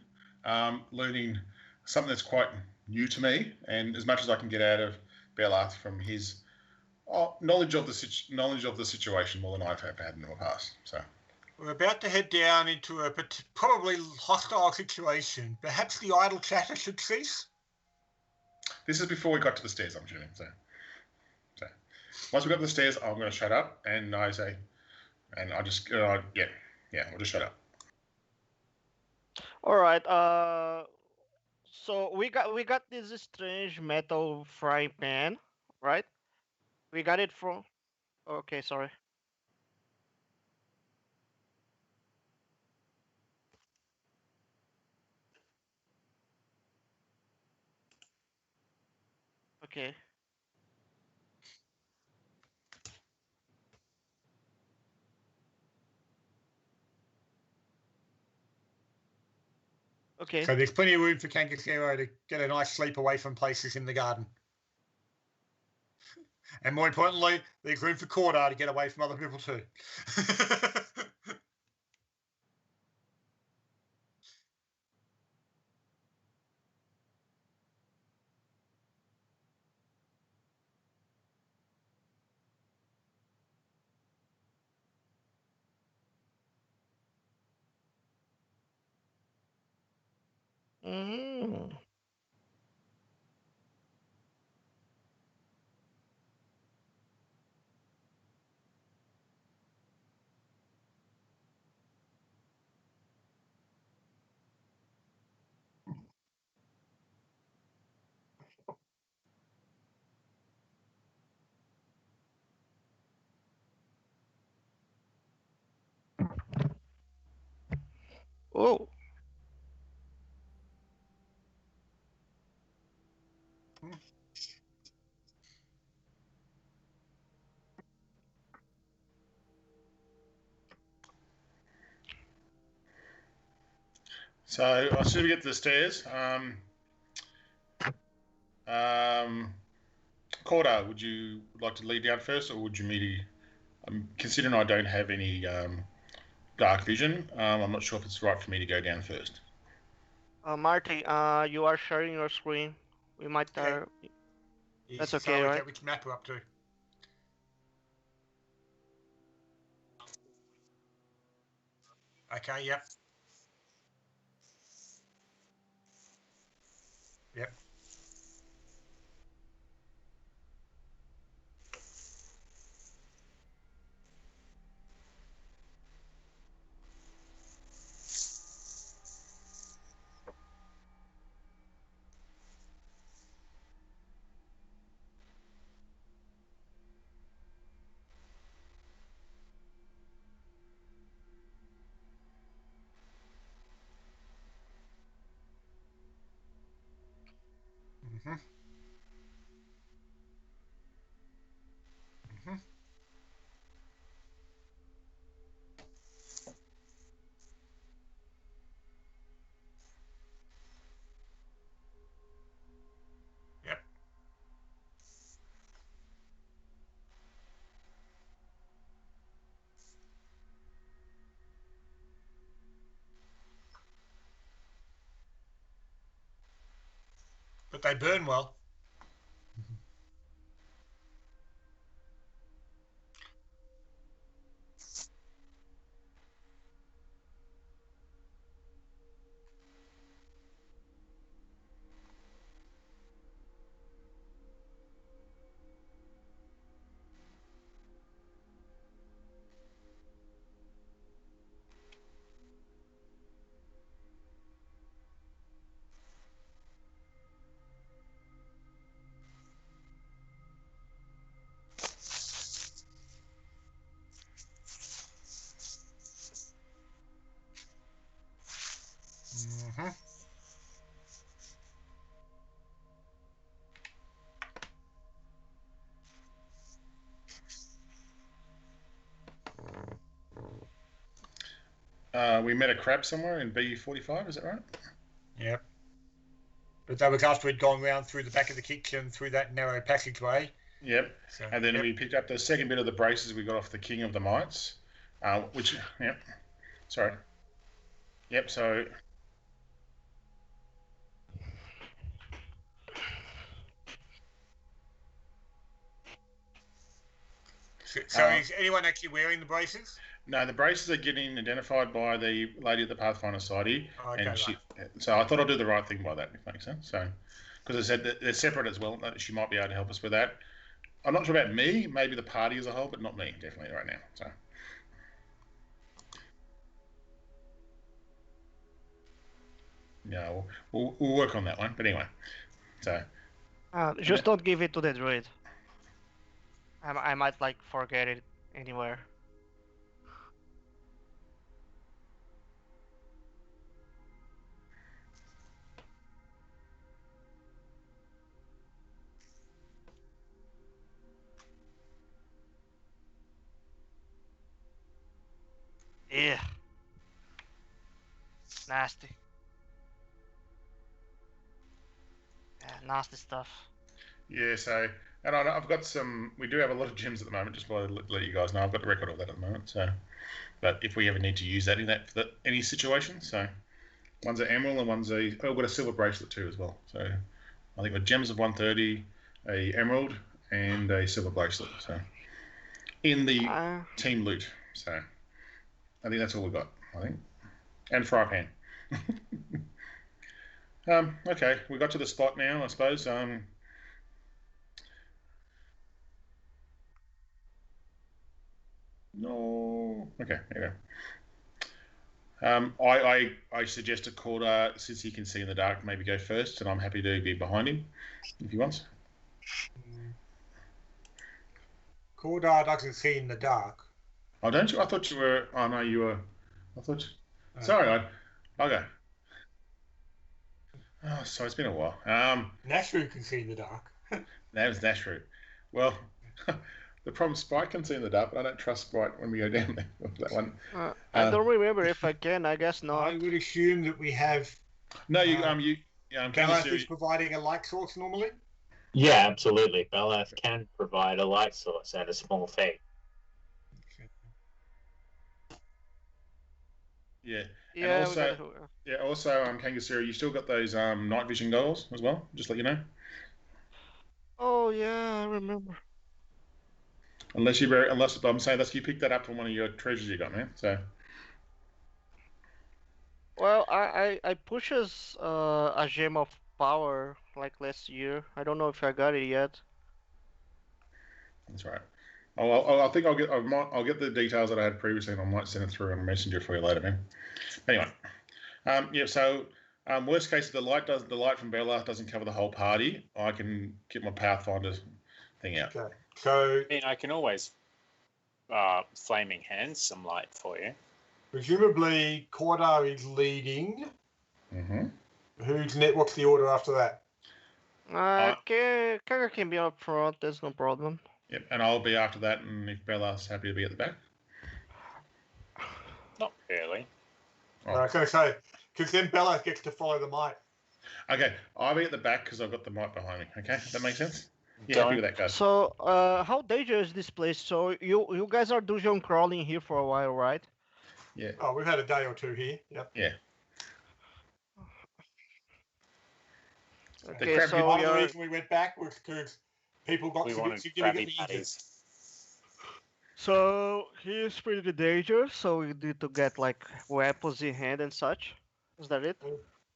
learning something that's quite new to me, and as much as I can get out of Belath from his knowledge of the situation more than I've had in the past. So We're about to head down into a probably hostile situation. Perhaps the idle chatter should cease. This is before we got to the stairs, I'm assuming. So once we got to the stairs, I'm going to shut up, and I say, and I just we'll just shut up. All right. So we got this strange metal frying pan, right? We got it from. Okay, sorry. Okay. Okay. So there's plenty of room for Kankakero to get a nice sleep away from places in the garden. And more importantly, there's room for Cordar to get away from other people too. Mm. Oh. So as soon as we get to the stairs, Corda, would you like to lead down first, or would you me? Considering I don't have any dark vision, I'm not sure if it's right for me to go down first. Marty, you are sharing your screen. We might. Okay. That's Yes, okay, I'll right? get which map we're up to. Okay, yep. Yep. Mm-hmm. Mm-hmm. Yep. But they burn well. We met a crab somewhere in B45. Is that right? Yep. But that was after we'd gone round through the back of the kitchen through that narrow passageway. Yep. So, And then yep. we picked up the second bit of the braces we got off the King of the Mites, which, yep. Sorry. Yep. So. So is anyone actually wearing the braces? No, the braces are getting identified by the lady at the Pathfinder Society, Okay, and she. right. So I thought I'd do the right thing by that, if it makes sense. So, because I said that they're separate as well, she might be able to help us with that. I'm not sure about me, maybe the party as a whole, but not me, definitely right now. So. Yeah, we'll work on that one. But anyway, so. Just don't give it to the druid. I might like forget it anywhere. Yeah. Nasty. Yeah, nasty stuff. Yeah, so, and I've got some. We do have a lot of gems at the moment. Just want to let you guys know, I've got the record of that at the moment. So, but if we ever need to use that in any situation, so one's an emerald and one's a. Oh, I've got a silver bracelet too as well. So, I think with gems of 130, a emerald, and a silver bracelet. So, in the team loot. So, I think that's all we got. I think, and fry pan. Okay, we got to the spot now, I suppose. No. Okay, there you go. I suggested Corda, since he can see in the dark, maybe go first, and I'm happy to be behind him if he wants. Cordar doesn't see in the dark. Oh, don't you? I thought you were. Oh no, you were. I thought. Sorry, I'll go. Oh, sorry, it's been a while. Nashru can see in the dark. That was Nashru. Well, the problem Sprite can see in the dark, but I don't trust Sprite when we go down there. That one. I don't remember if I can. I guess not. I would assume that we have. No, Galath is providing a light source normally. Yeah, absolutely. Galath can provide a light source at a small fee. Yeah. Yeah. And also, Kangasura, you still got those night vision goggles as well. Just let you know. Oh yeah, I remember. Unless I'm saying you picked that up from one of your treasures you got, man. So. Well, I pushes a gem of power like last year. I don't know if I got it yet. That's right. I think I'll get the details that I had previously, and I might send it through on a messenger for you later, man. Anyway, yeah. So, worst case, the light from Bella doesn't cover the whole party. I can get my Pathfinder thing out. Okay. So, I mean, I can always flaming hands some light for you. Presumably, Cordar is leading. Mm-hmm. What's the order after that? Kaga can be up front. There's no problem. Yep, and I'll be after that, and if Bella's happy to be at the back. Not really. Oh. I was going to say, because then Bella gets to follow the might. Okay, I'll be at the back because I've got the might behind me. Okay, that makes sense? Yeah, happy with that, guys. So, how dangerous is this place? So, you guys are dungeon crawling here for a while, right? Yeah. Oh, we've had a day or two here. Yep. Yeah. Okay, so one of the reasons we went back was because people got significantly injured. So he's pretty dangerous. So we need to get like weapons in hand and such. Is that it?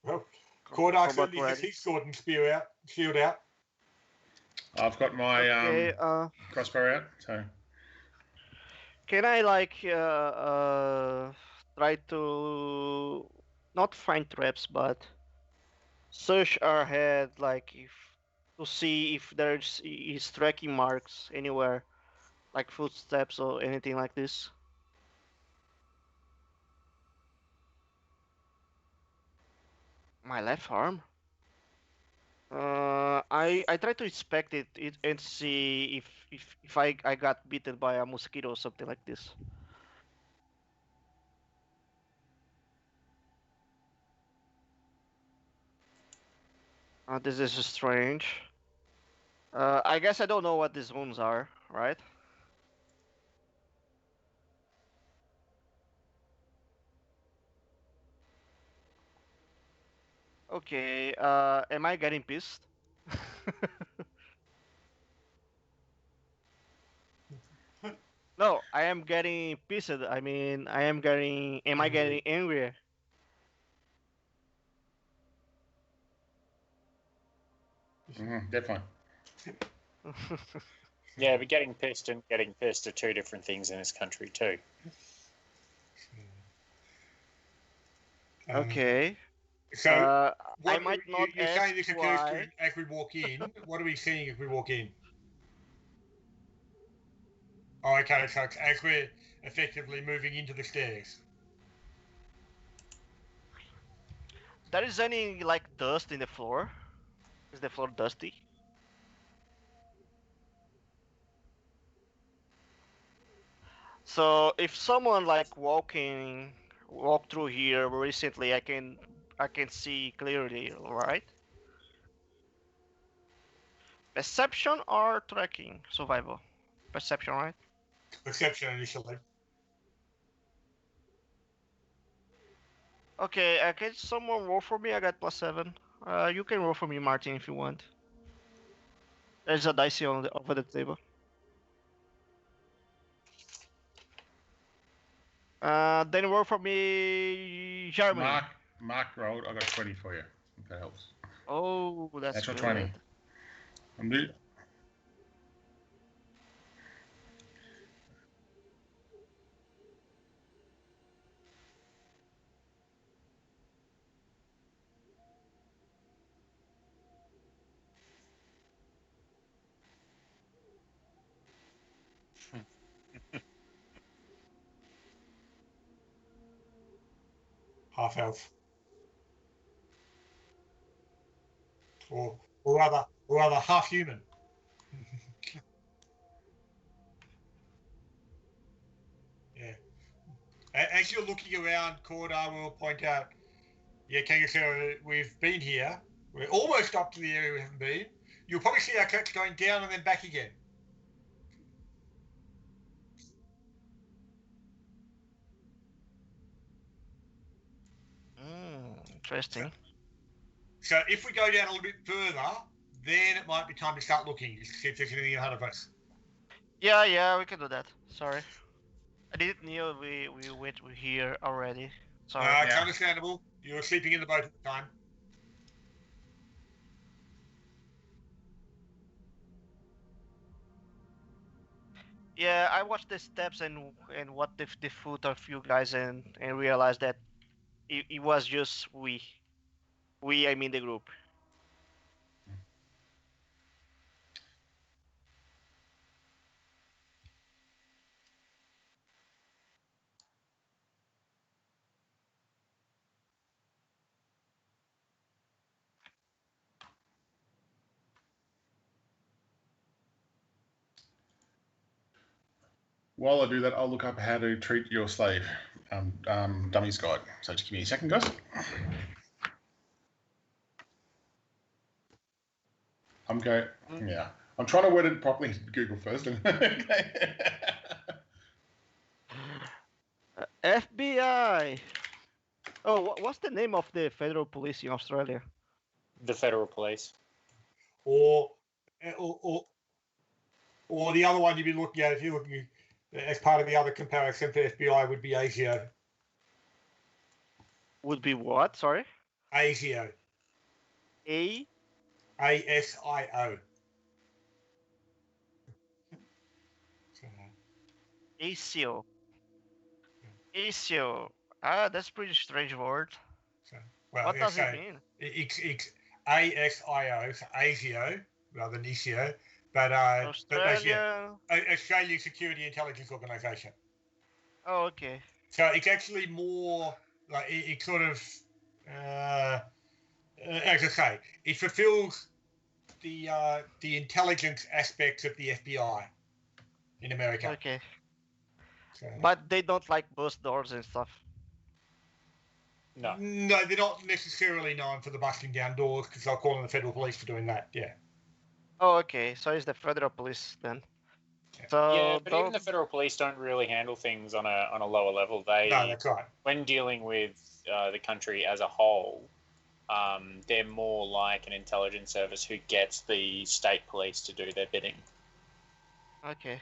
Well, Cordar certainly has his sword and shield out. I've got my crossbow out. So can I like try to not find traps, but search our head, like to see if there's tracking marks anywhere, like footsteps or anything like this? My left arm. I try to inspect it and see if I got bitten by a mosquito or something like this. This is strange. I guess I don't know what these rooms are, right? Okay, am I getting pissed? No, I am getting pissed. I mean, I am getting. Am I getting angry? Definitely. Yeah, but getting pissed and getting pissed are two different things in this country too. Okay. So, I what, might not you're ask saying this occurs why. as we walk in. What are we seeing as we walk in? Oh, okay, so it's as we're effectively moving into the stairs. There is any like dust in the floor? Is the floor dusty? So if someone like walked through here recently, I can see clearly, right? Perception or tracking? Survival. Perception, right? Perception initially. Okay, can someone roll for me? I got +7. You can roll for me, Martin, if you want. There's a dice on over the table. Then roll for me, Jeremy. Mark rolled. I got 20 for you. If that helps. Oh, that's Natural good. 20. I'm do- Half elf. Or rather half human. Yeah. As you're looking around, Cordar will point out, yeah, Kangasara, we've been here. We're almost up to the area we haven't been. You'll probably see our tracks going down and then back again. Interesting. So if we go down a little bit further, then it might be time to start looking to see if there's anything ahead of us. Yeah, we can do that. Sorry. I didn't know we went here already. Sorry. It's understandable. You were sleeping in the boat at the time. Yeah, I watched the steps and what the foot of you guys and realized that it was just we. I mean the group. While I do that, I'll look up how to treat your slave, Dummy's Guide. So just give me a second, guys. I'm going. Yeah, I'm trying to word it properly. Google first. Okay. FBI. Oh, what's the name of the federal police in Australia? The federal police. Or the other one you'd be looking at if you're looking as part of the other comparison for FBI would be ASIO. Would be what? Sorry. ASIO. ASIO. ASIO. ASIO. Ah, that's pretty strange word. Well, what does it mean? It's ASIO, so ASIO rather than ECO, but Australian Security Intelligence Organisation. Oh, okay. So it's actually more like it sort of, as I say, it fulfills the intelligence aspects of the FBI in America. Okay. So, but they don't like bust doors and stuff. No. No, they're not necessarily known for the busting down doors because they'll call in the federal police for doing that. Yeah. Oh, okay. So it's the federal police then. Yeah. So Yeah, but even the federal police don't really handle things on a lower level. They, No, that's right. when dealing with the country as a whole, they're more like an intelligence service who gets the state police to do their bidding. Okay.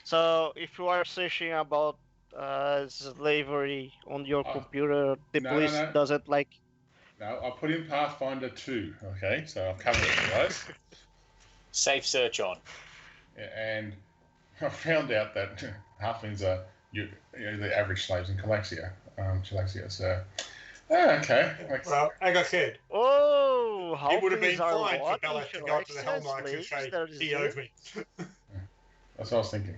So if you are searching about slavery on your computer, the police no. doesn't like. No, I put in Pathfinder 2. Okay, so I've covered it, guys. Safe search on. And I found out that halflings are the average slaves in Chilaxia. So, okay. Well, like I said, Oh, how it would have been are fine for what Bella to go up to the Hell Knights and say, he owes me. That's what I was thinking.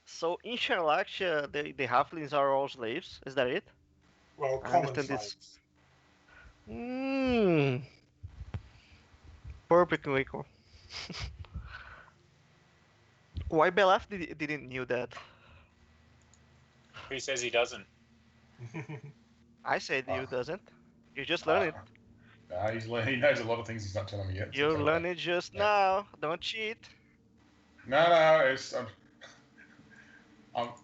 So in Sharlaxia, the halflings are all slaves. Is that it? Well, I common understand slaves. this. Perfectly cool. Why Belaf didn't knew that? Who says he doesn't? I said you Ah. doesn't. You just learn it. He knows a lot of things he's not telling me yet. You learn it just now. Don't cheat. No, it's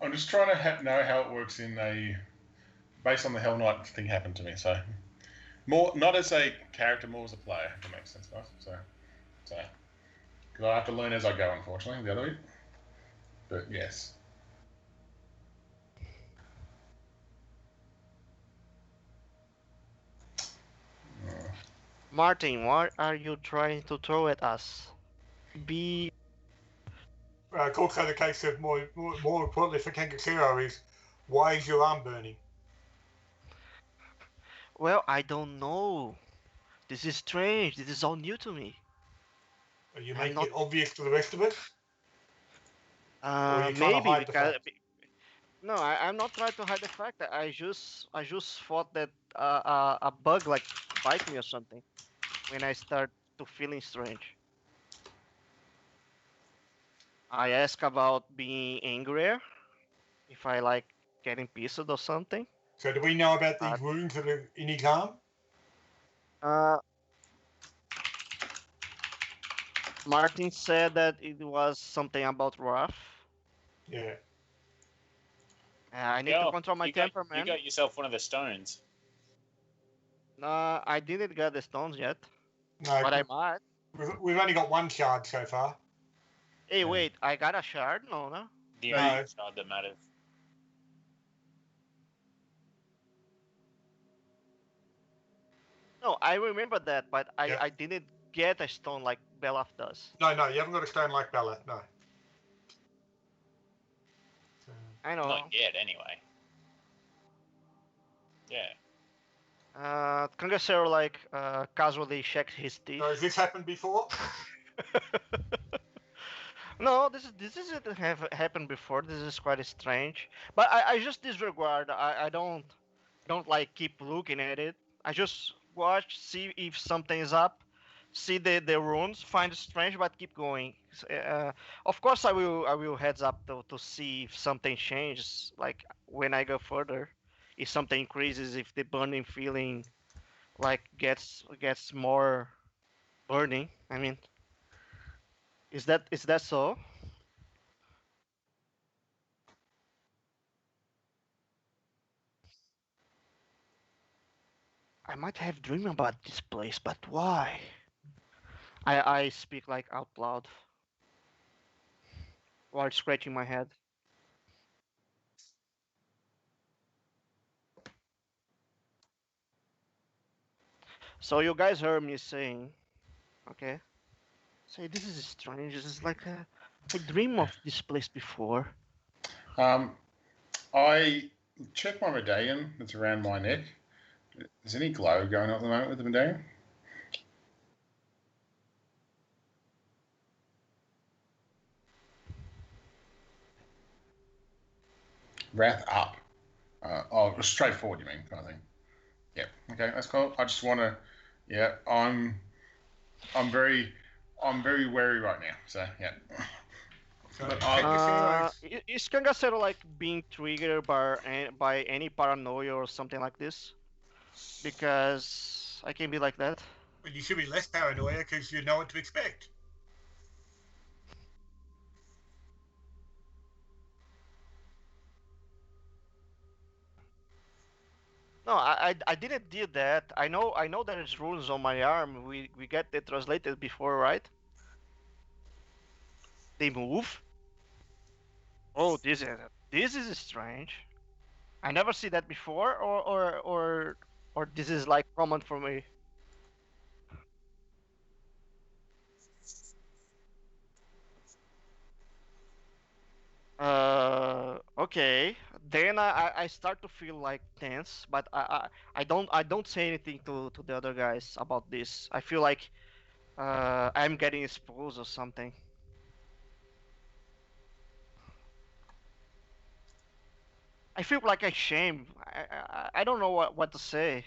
I'm just trying to know how it works based on the Hell Knight thing happened to me. So more not as a character, more as a player. If that makes sense, guys. So because I have to learn as I go, unfortunately, the other bit. But yes. Martin, what are you trying to throw at us? Be Also, the case of more importantly for Kankakiro is, why is your arm burning? well, I don't know. This is strange. This is all new to me. Are you making it obvious to the rest of us? Or are you trying to Maybe hide the because fact? no, I'm not trying to hide the fact that I just thought that a bug like bite me or something when I start to feeling strange. I ask about being angrier, if I like getting pissed or something. So do we know about these wounds that are in his arm? Martin said that it was something about wrath. Yeah. I need to control my temperament. You got yourself one of the stones. I didn't get the stones yet. No, but I might. We've only got one shard so far. Hey, wait, I got a shard? No. The only shard that matters. No, I remember that, but I didn't get a stone like Belaf does. No, you haven't got a stone like Bella, no. I know. Not yet, anyway. Yeah. Kangasero casually checks his teeth. So has this happened before? No, this isn't happened before. This is quite strange. But I just disregard. I don't like keep looking at it. I just watch, see if something's up, see the runes, find it strange, but keep going. Of course, I will heads up to see if something changes. Like when I go further, if something increases, if the burning feeling gets more burning. I mean, is that so? I might have dreamed about this place, but why? I speak out loud while scratching my head. So you guys heard me saying, okay? Say this is strange. This is like I dreamed of this place before. I check my medallion that's around my neck. Is any glow going on at the moment with the medallion? Wrath up. Straightforward, you mean, kind of thing. Yeah. Okay, that's cool. I just want to. Yeah, I'm I'm very wary right now. So yeah. So But check your feelings. Is Kangasero like being triggered by any paranoia or something like this? Because I can be like that. But you should be less paranoia because you know what to expect. No, I didn't do that. I know there's runes on my arm. We get it translated before, right? They move. Oh, this is strange. I never see that before, or this is like common for me. Okay. Then I start to feel like tense, but I don't say anything to the other guys about this. I feel like I'm getting exposed or something. I feel like I shame. I don't know what to say.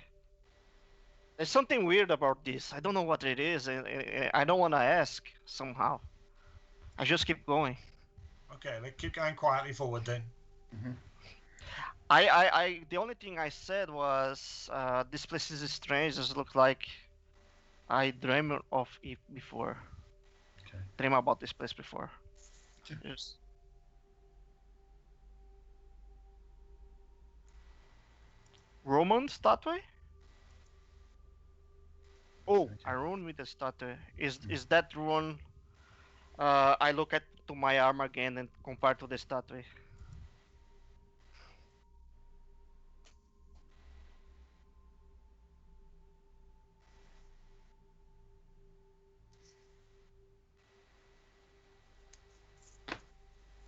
There's something weird about this. I don't know what it is, and I don't want to ask somehow. I just keep going. Okay, let's keep going quietly forward then. The only thing I said was this place is strange. It looks like I dreamed of it before. Okay. Dream about this place before. Okay. Yes. Roman statue? Oh, Okay. a rune with a statue. Is that rune? I look at to my arm again and compare to the statue.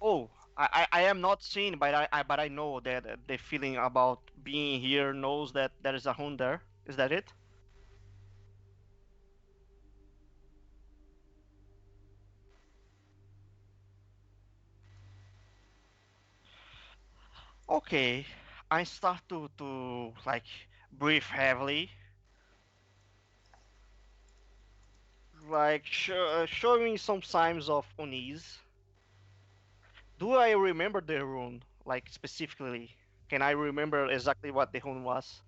Oh, I am not seen, but I know that the feeling about being here knows that there is a rune there. Is that it? Okay, I start to like breathe heavily, like showing some signs of unease. Do I remember the rune, like specifically? Can I remember exactly what the rune was?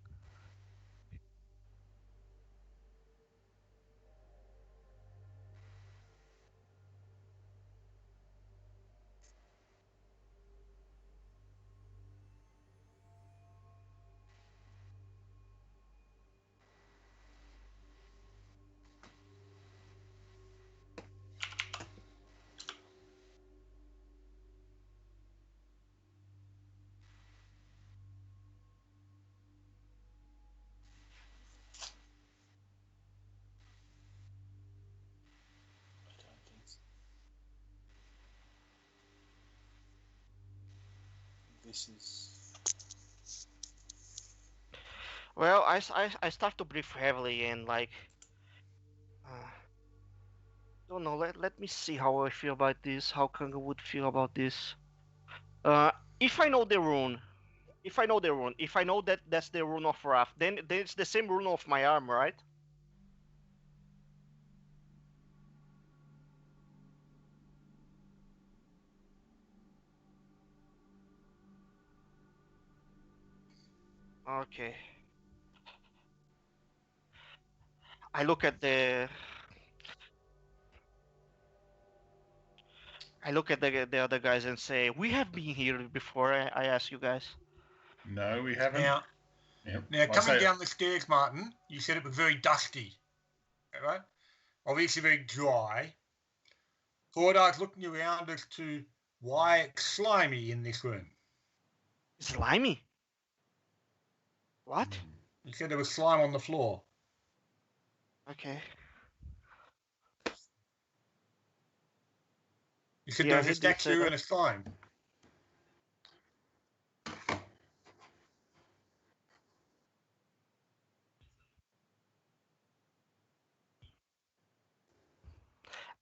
I don't think so. This is. Well, I start to breathe heavily and like, don't know. Let me see how I feel about this. How Kanga would feel about this. Uh, if I know the rune, if I know that that's the rune of Wrath, then it's the same rune of my arm, right? Okay. I look at the I look at the other guys and say, "We have been here before." I ask you guys. No, we haven't. Now, Yep. now I coming say- down the stairs, Martin, you said it was very dusty, right? Obviously very dry. Cordar's looking around as to why it's slimy in this room. Slimy. What? You said there was slime on the floor. Okay. You said Yeah, there was a he did say statue that. and a slime.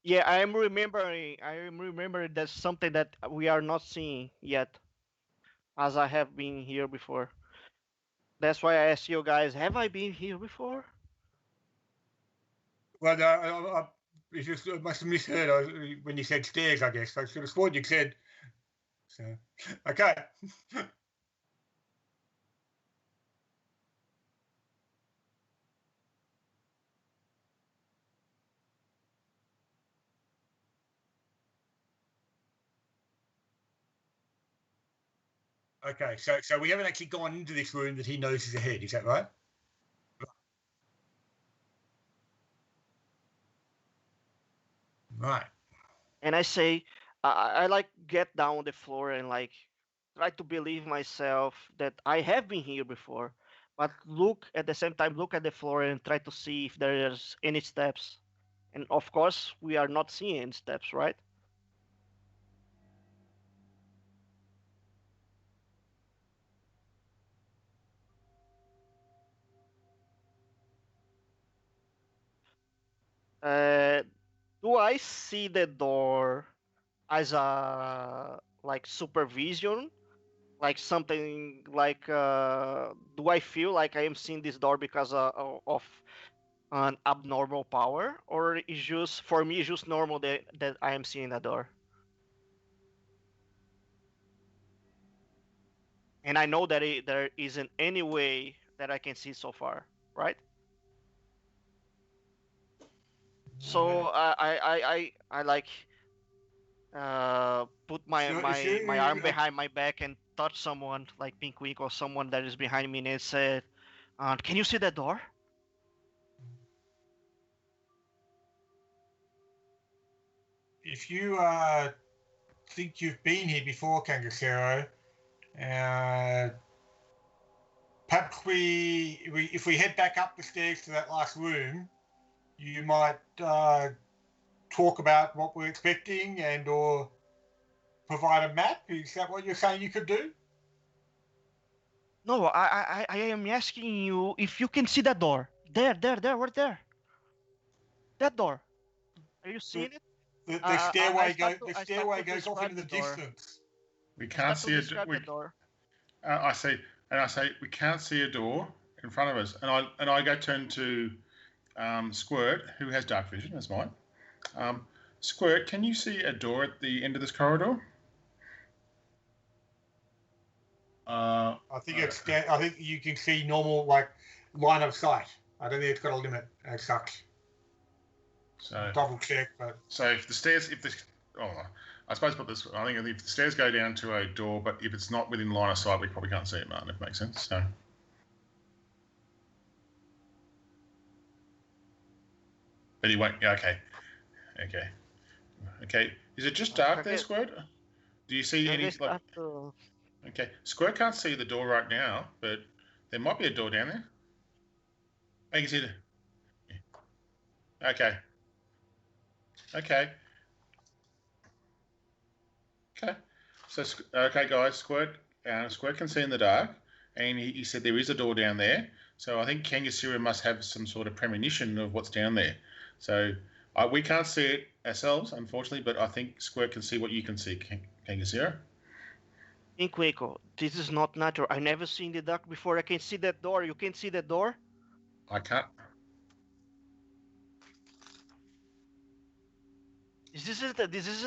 Yeah, I am remembering. I am remembering that's something that we are not seeing yet, as I have been here before. That's why I asked you guys, have I been here before? Well, no, you just must have misheard when you said stairs, I guess. I should have sworn you said. So, okay. Okay, so we haven't actually gone into this room that he knows is ahead, is that right? Right. And I say, I like get down on the floor and like try to believe myself that I have been here before, but look at the same time, look at the floor and try to see if there's any steps. And of course, we are not seeing any steps, right? Uh, do I see the door as a like supervision, like something like do I feel like I am seeing this door because of an abnormal power, or is just for me it's just normal that I am seeing a door? And I know that there isn't any way that I can see so far, right? So I like put my arm behind my back and touch someone like Pinkwink or someone that is behind me and said, "Can you see that door?" If you think you've been here before, Kangasero, perhaps if we head back up the stairs to that last room, you might talk about what we're expecting and or provide a map. Is that what you're saying you could do? No, I am asking you if you can see that door. There, right there. That door. Are you seeing it? The stairway I goes off into the distance. We can't see a door. I say we can't see a door in front of us, and I go turn to Squirt, who has dark vision, as mine. Squirt, can you see a door at the end of this corridor? I think I think you can see normal like line of sight. I don't think it's got a limit as such. So double check, but so if the stairs, I suppose put this. I think if the stairs go down to a door, but if it's not within line of sight, we probably can't see it, Martin. If it makes sense. So. But he won't. Yeah, okay. Is it just dark there, Squirt? Do you see any? Like, okay, Squirt can't see the door right now, but there might be a door down there. I can see it. Yeah. Okay. So, okay, guys, Squirt can see in the dark, and he said there is a door down there. So I think Kangasiro must have some sort of premonition of what's down there. So we can't see it ourselves, unfortunately, but I think Squirt can see what you can see, Kangasiro. Inquaco, this is not natural. I never seen the dark before. I can see that door. You can see that door? I can't. This is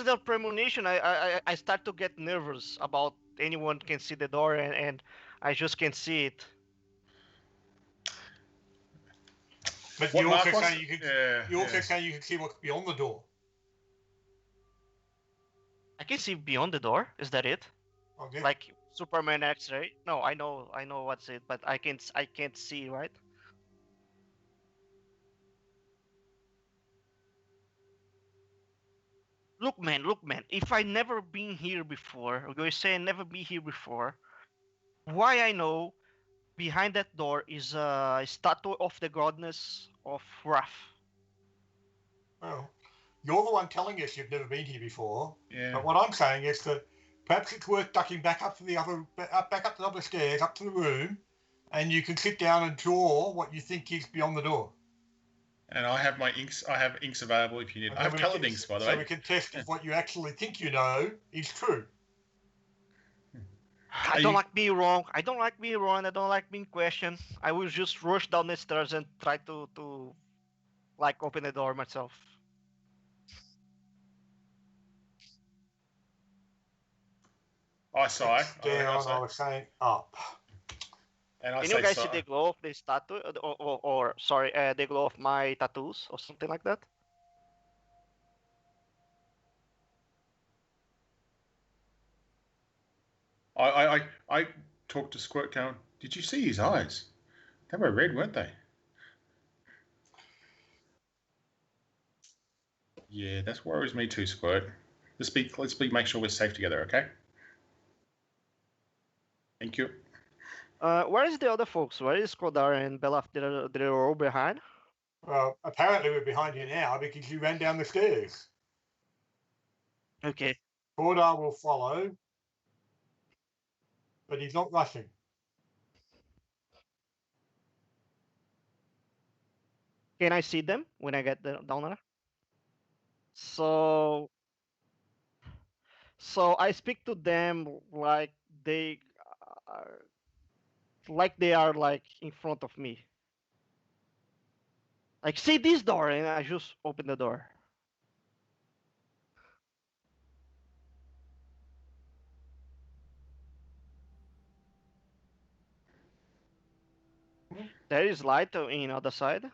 the premonition. I start to get nervous about anyone can see the door and I just can't see it. But you also say you can see what's beyond the door. I can see beyond the door. Is that it? Okay. Like Superman X-ray? No, I know what's it, but I can't see, right? Look, man. If I never been here before, or you say I never been here before, why I know behind that door is a statue of the goddess of wrath. Well, you're the one telling us you've never been here before. Yeah. But what I'm saying is that perhaps it's worth ducking back up to back up the other stairs, up to the room, and you can sit down and draw what you think is beyond the door. And I have inks available if you need. I have coloured inks, by the way. So we can test if what you actually think you know is true. I don't like being wrong. I don't like being questioned. I will just rush down the stairs and try to like open the door myself. I sigh. It's down, I was saying up. And I Can say you guys see sigh. the glow of the statue, or sorry, the glow of my tattoos, or something like that? I talked to Squirt going, did you see his eyes? They were red, weren't they? Yeah, that worries me too, Squirt. Let's make sure we're safe together, okay? Thank you. Where is the other folks? Where is Kodar and Belaf? They're all behind. Well, apparently we're behind you now because you ran down the stairs. Okay. Cordar will follow, but he's not rushing. Can I see them when I get down there? So I speak to them like they are, like in front of me. Like, see this door, and I just open the door. There is light in other side.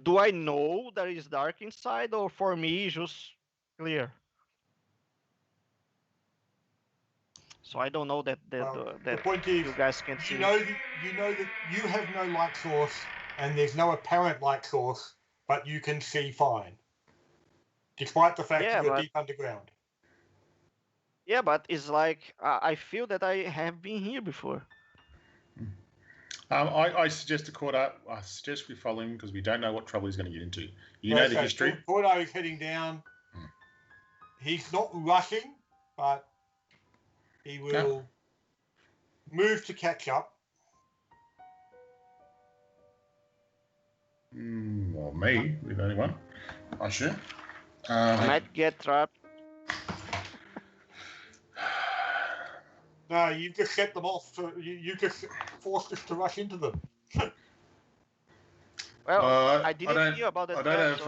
Do I know there is dark inside, or for me it's just clear? So I don't know that The point is, you guys can see. you know that you have no light source and there's no apparent light source, but you can see fine, despite the fact that you're deep underground. Yeah, but it's like I feel that I have been here before. I suggest to Cordar, I suggest we follow him because we don't know what trouble he's going to get into. You know the history. Cordar is heading down. He's not rushing, but he will move to catch up. Well, me, with only one. I should. I might get trapped. No, you just set them off. You just forced us to rush into them. Well, I didn't hear about the I trap.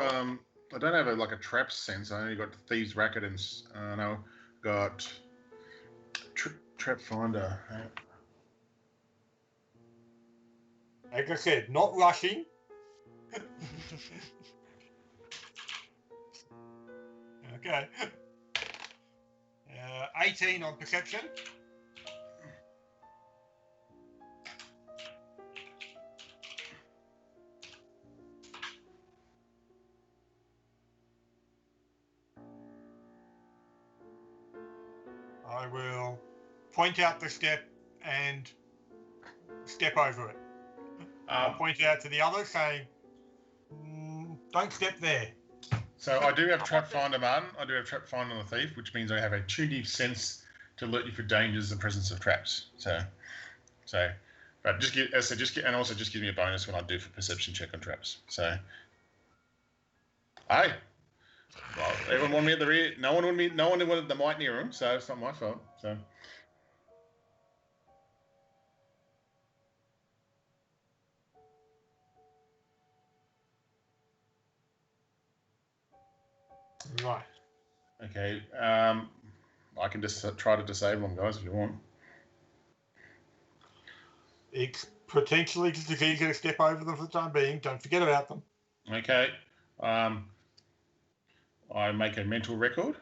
don't have a trap sense. I only got the Thieves' Racket and no, got Trap Finder. Like I said, not rushing. 18 on perception. I will point out the step and step over it. I'll point it out to the others saying, don't step there. So I do have Trap Finder, Martin. I do have Trap Finder on the Thief, which means I have a tuned sense to alert you for dangers and presence of traps. But just and also just gives me a bonus when I do for perception check on traps. So, hey, well, everyone wanted me at the rear. No one wanted the mic near him, so it's not my fault. So. Right. Okay. I can just try to disable them, guys, if you want. It's potentially just as easy to step over them for the time being. Don't forget about them. Okay. I make a mental record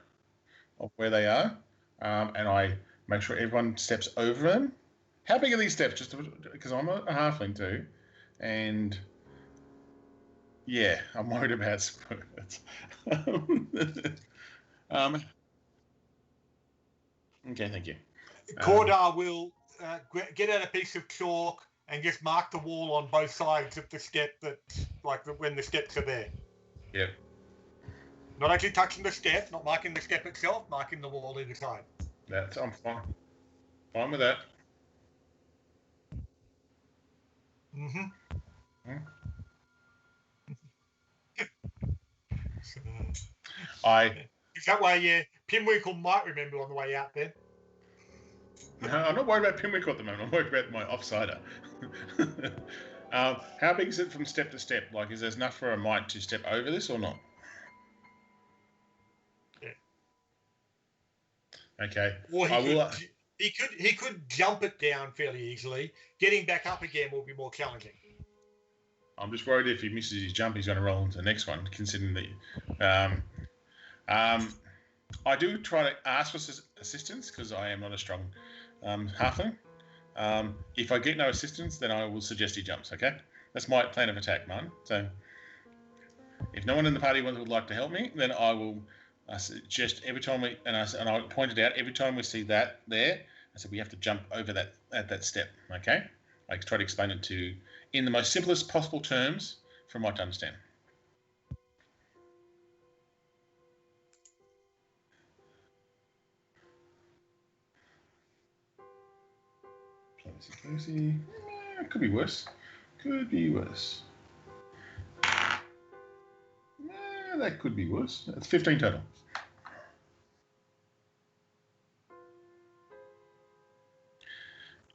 of where they are, and I make sure everyone steps over them. How big are these steps? Just because I'm a halfling too, and yeah, I'm worried about squirts. Okay, thank you. Cordar will get out a piece of chalk and just mark the wall on both sides of the step when the steps are there. Yep. Not actually touching the step, not marking the step itself, marking the wall either side. I'm fine. Fine with that. Mm-hmm. That way, Pinwinkle might remember on the way out then. No, I'm not worried about Pinwick at the moment. I'm worried about my offsider. How big is it from step to step? Like, is there enough for a mite to step over this or not? Okay. Or I will. he could jump it down fairly easily. Getting back up again will be more challenging. I'm just worried if he misses his jump, he's going to roll into the next one. Considering the, I do try to ask for assistance because I am not a strong halfling. If I get no assistance, then I will suggest he jumps. Okay, that's my plan of attack, man. So, if no one in the party would like to help me, then I will suggest every time I pointed out every time we see that there. I said we have to jump over that at that step. Okay, I try to explain it to in the most simplest possible terms for Mike to understand. Crazy. Could be worse. Could be worse. That could be worse. That's 15 total.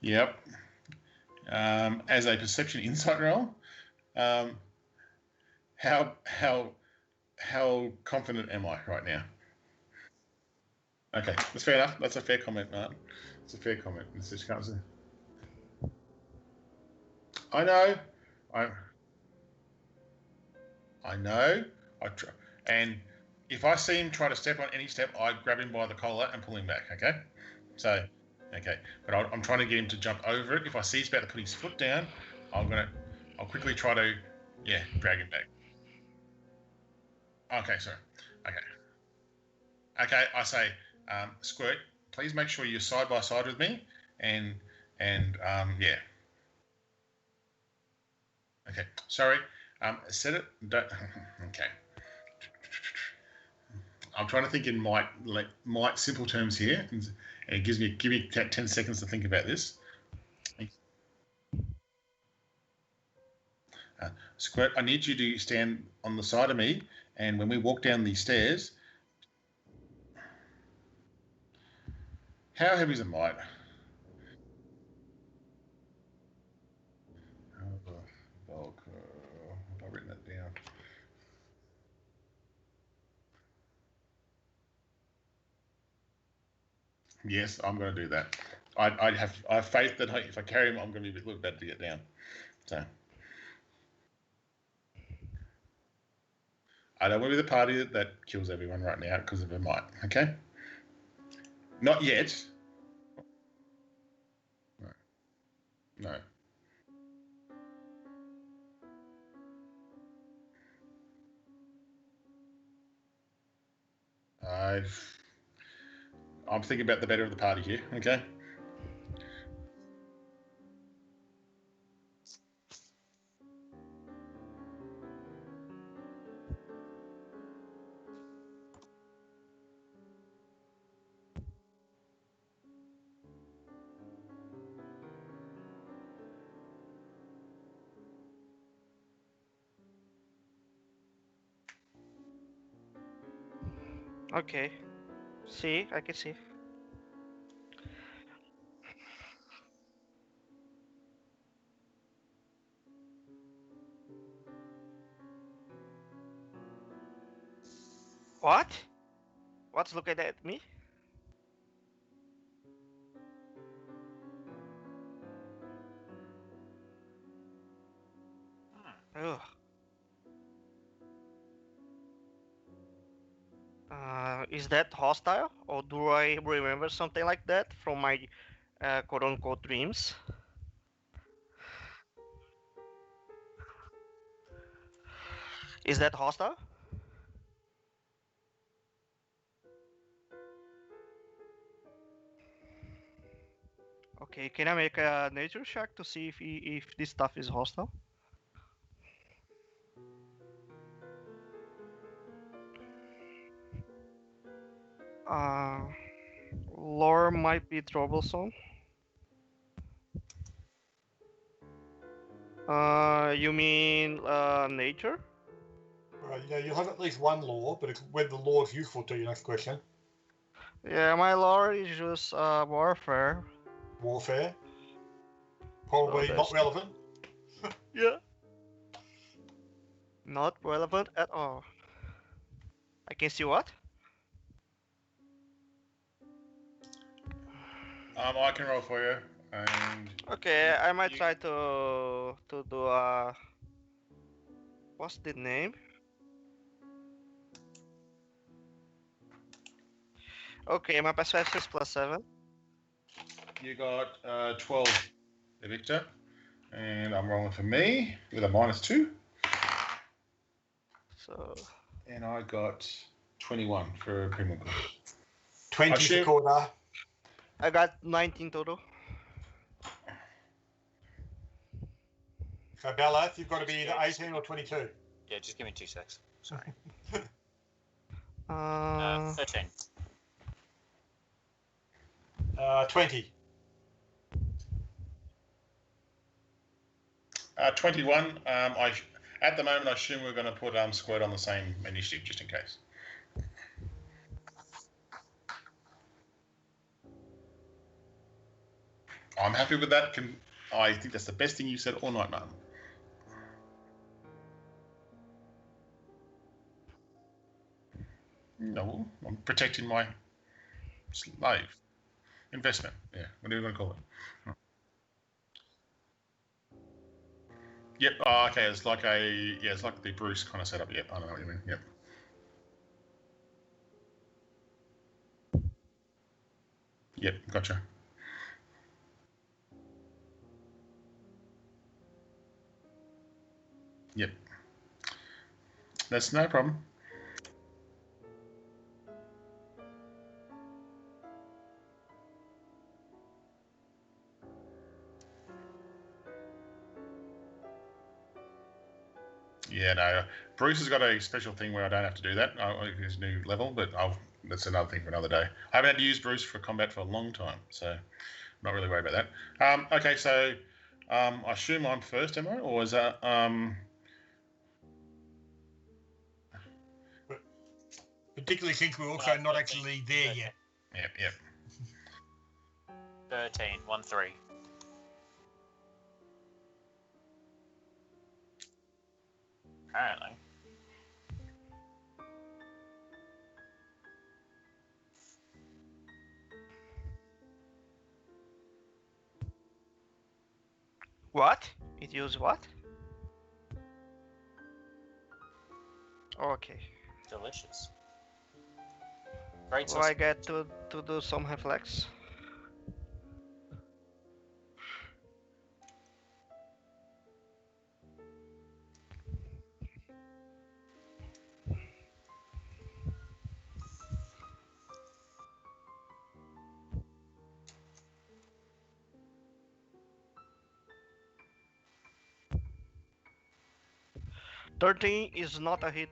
Yep. As a perception insight roll, how confident am I right now? Okay, that's fair enough. That's a fair comment, Martin. It's a fair comment. It's just can't say. I know. I know. I try, and if I see him try to step on any step, I grab him by the collar and pull him back. Okay. So, okay, but I'm trying to get him to jump over it. If I see he's about to put his foot down, I'll quickly try to, drag him back. Okay, sorry. Okay, I say, Squirt, please make sure you're side by side with me, and yeah. Okay, sorry. Set it. Okay. I'm trying to think in might simple terms here, and it give me 10 seconds to think about this. Squirt, I need you to stand on the side of me, and when we walk down these stairs, how heavy is a mite? I've written that down. Yes, I'm going to do that. I have faith that if I carry him, I'm going to be a little better to get down. So I don't want to be the party that kills everyone right now because of a mite. Okay. Not yet. No. I'm thinking about the better of the party here. Okay. Okay. See, I can see. What? What's looking at me? Ugh. Is that hostile, or do I remember something like that from my quote-unquote dreams? Is that hostile? Okay, can I make a nature check to see if this stuff is hostile? Lore might be troublesome. You mean nature? Yeah, you'll have at least one lore, but whether the lore is useful to you, next question. Yeah, my lore is just warfare. Warfare. Probably not there's- relevant. Yeah. Not relevant at all. I can see what? I can roll for you. And Okay, I might you- try to do what's the name? Okay, my perception is +7. You got 12, Victor. And I'm rolling for me with a -2. So And I got 21 for Pimlico. 20 for Assume- Cordar. I got 19 total. So Bella, you've got to be either 18 or 22. Yeah, just give me 2 secs. Sorry. 13. 20. 21. At the moment, I assume we're going to put Squirt on the same initiative just in case. I'm happy with that. I think that's the best thing you said all night, Martin. No, I'm protecting my slave investment. Yeah, whatever you want to call it. Yep. Oh, okay. It's like it's like the Bruce kind of setup. Yep. I know what you mean. Yep. Yep. Gotcha. Yep. That's no problem. Yeah, no. Bruce has got a special thing where I don't have to do that. His new level, but that's another thing for another day. I haven't had to use Bruce for combat for a long time, so I'm not really worried about that. Okay, so I assume I'm first, am I? Or is that... Particularly since we're also not actually there yet. Yep. 13. 1-3. Apparently. What? It used what? Okay. Delicious. Great Do sauce. I get to do some reflex? "13 is not a hit.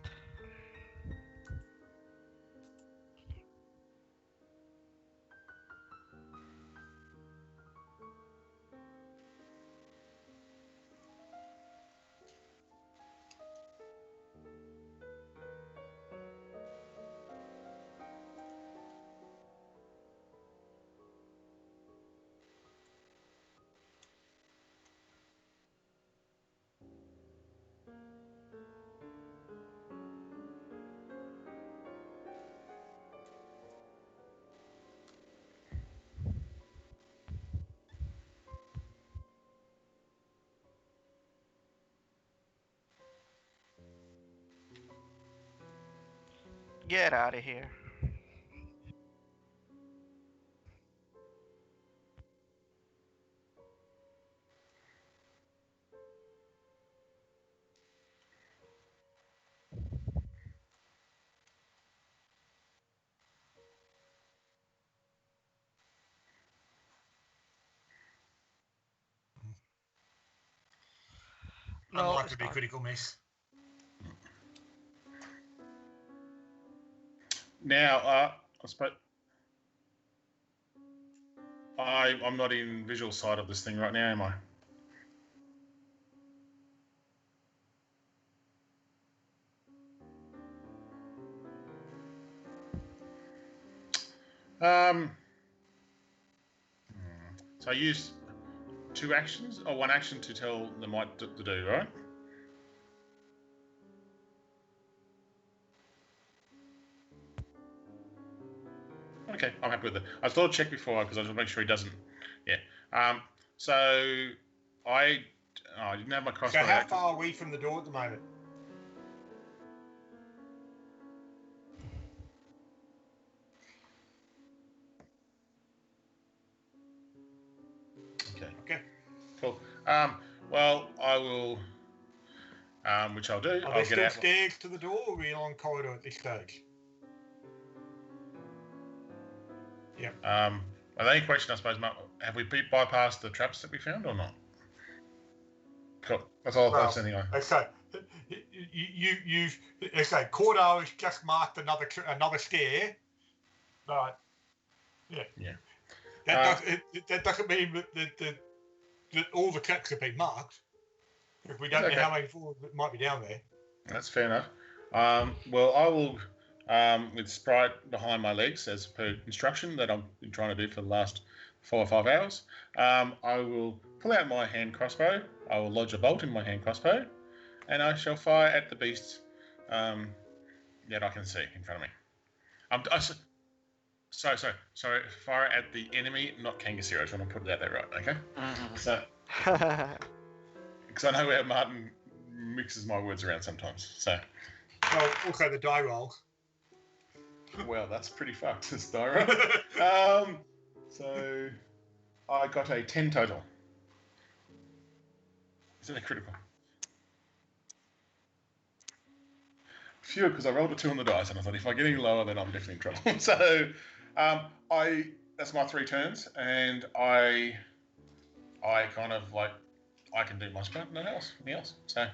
Get out of here." No, Unlikely it's to be a not. critical miss. Now, I suppose I'm not in visual sight of this thing right now, am I? So I use 2 actions or 1 action to tell the mite to do, right? Okay, I'm happy with it. I thought I'd check before because I just want to make sure he doesn't. Yeah. So I didn't have my So crossbow how out. far are we from the door at the moment? Okay. Cool. Well, I will. Which I'll do. Are I'll there get still out. stairs to the door, or are we along corridor at this stage? Yeah. The only question, I suppose, Mark, have we bypassed the traps that we found or not? Cool. That's all. That's anything. Okay. You've okay. Cordar has just marked another stair, but yeah. That doesn't mean that all the traps have been marked. If we don't know how many floors that might be down there. That's fair enough. Well, I will, with Sprite behind my legs, as per instruction that I've been trying to do for the last 4 or 5 hours, I will pull out my hand crossbow. I will lodge a bolt in my hand crossbow, and I shall fire at the beast that I can see in front of me. Sorry. Fire at the enemy, not Kangasiro. I just want to put that there right, okay? So, because I know how Martin mixes my words around sometimes. So. Well, also the die roll. Well, that's pretty fucked, this die roll. So I got a 10 total. Is it a critical? Phew, because I rolled a 2 on the dice, and I thought if I get any lower, then I'm definitely in trouble. So, that's my 3 turns, and I kind of like I can do my spell, nothing else. So,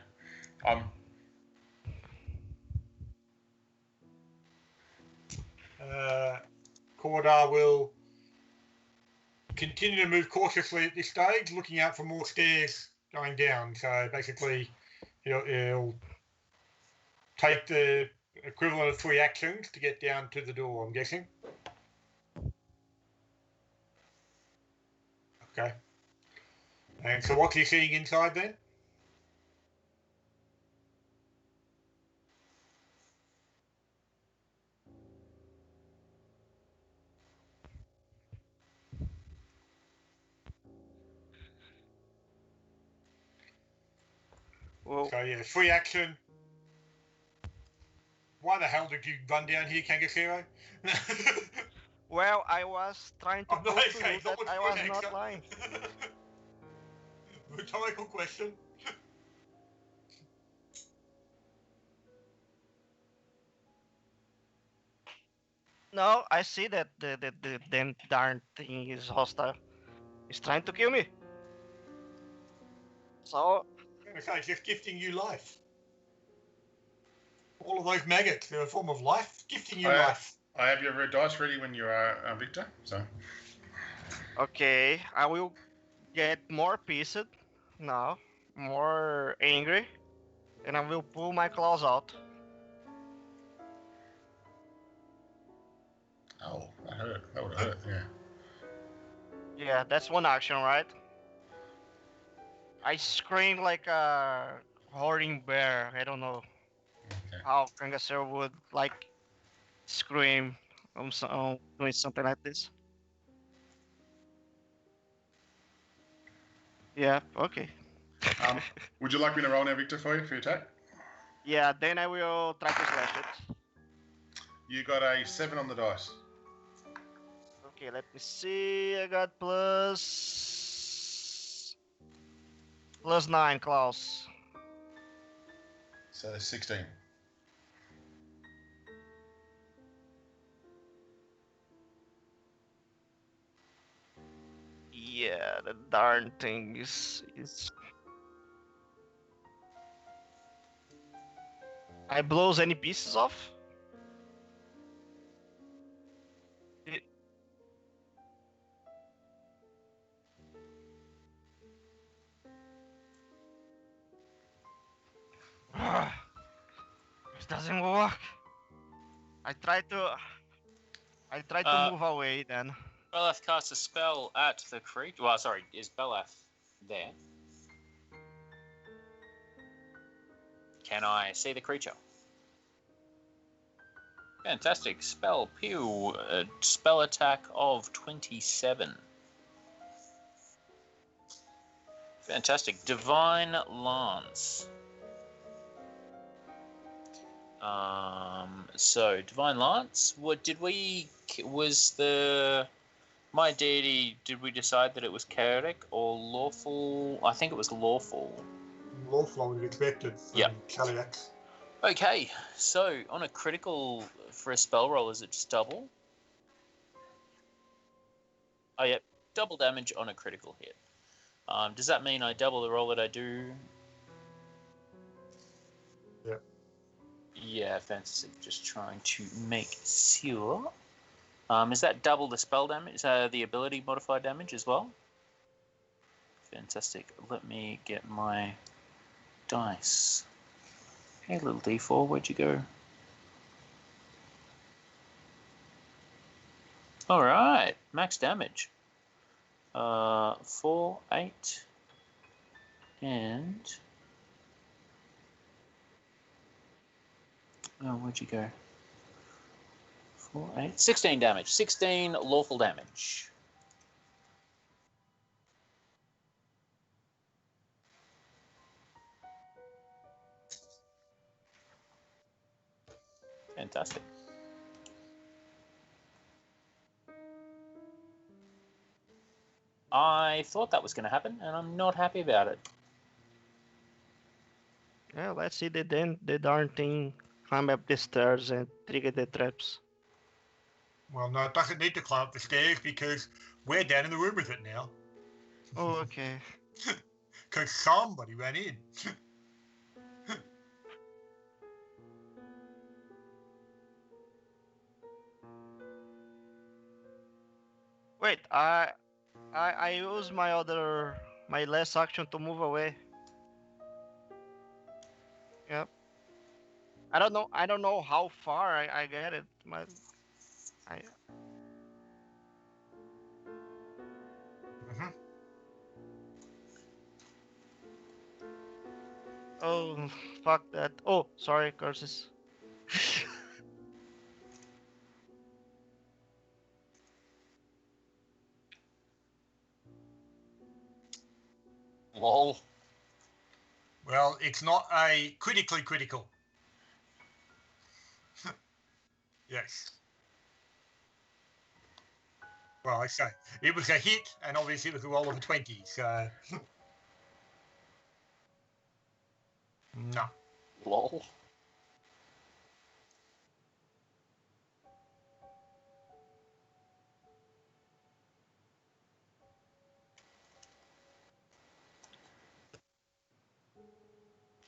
Cordar will continue to move cautiously at this stage, looking out for more stairs going down. So basically, he'll take the equivalent of 3 actions to get down to the door, I'm guessing. Okay. And so what's he seeing inside then? Well, So yeah, 3 action. Why the hell did you run down here, Kangasiro? well, I was trying to I'm prove not to saying you that I was not answer. lying. Rhetorical question. No, I see that the damn darn thing is hostile. It's trying to kill me. So Okay, it's just gifting you life. All of those maggots, they're a form of life, gifting you life. I have your red dice ready when you are Victor. So. okay, I will get more pissed now, more angry, and I will pull my claws out. Oh, that hurt. That would have hurt. Yeah. Yeah, that's 1 action, right? I scream like a hoarding bear. I don't know how Kangasero would like scream doing something like this. Yeah, okay. Would you like me to roll now, Victor, for your attack? Yeah, then I will try to slash it. You got a 7 on the dice. Okay, let me see. I got plus 9, Klaus. So 16. Yeah, the darn thing is. I blows any pieces off? It doesn't work. I try to move away then. Beleth casts a spell at the creature. Well, sorry, is Beleth there? Can I see the creature? Fantastic. Spell. Pew. Spell attack of 27. Fantastic. Divine Lance. So Divine Lance. What did we? Was the my deity? Did we decide that it was chaotic or lawful? I think it was lawful. Lawful, I would have expected from Yep. Kaliax. Okay, so on a critical for a spell roll, is it just double? Oh, yeah, double damage on a critical hit. Does that mean I double the roll that I do? Yep. Yeah, fantastic. Just trying to make sure. Is that double the spell damage, the ability modified damage as well? Fantastic. Let me get my dice. Hey, little D4, where'd you go? All right, max damage. 4, 8, and where'd you go? 4, 8, 16 damage. 16 lawful damage. Fantastic. I thought that was going to happen, and I'm not happy about it. Yeah, let's see the darn thing climb up the stairs and trigger the traps. Well, no, it doesn't need to climb up the stairs because we're down in the room with it now. Oh, okay. Because somebody ran in. Wait, I use my last action to move away. Yep. I don't know how far I get it. Oh, fuck that. Oh, sorry, curses. Lol. Well, it's not a critically critical. Yes. Well, I say it was a hit, and obviously it was a roll of a 20. So no. Lol.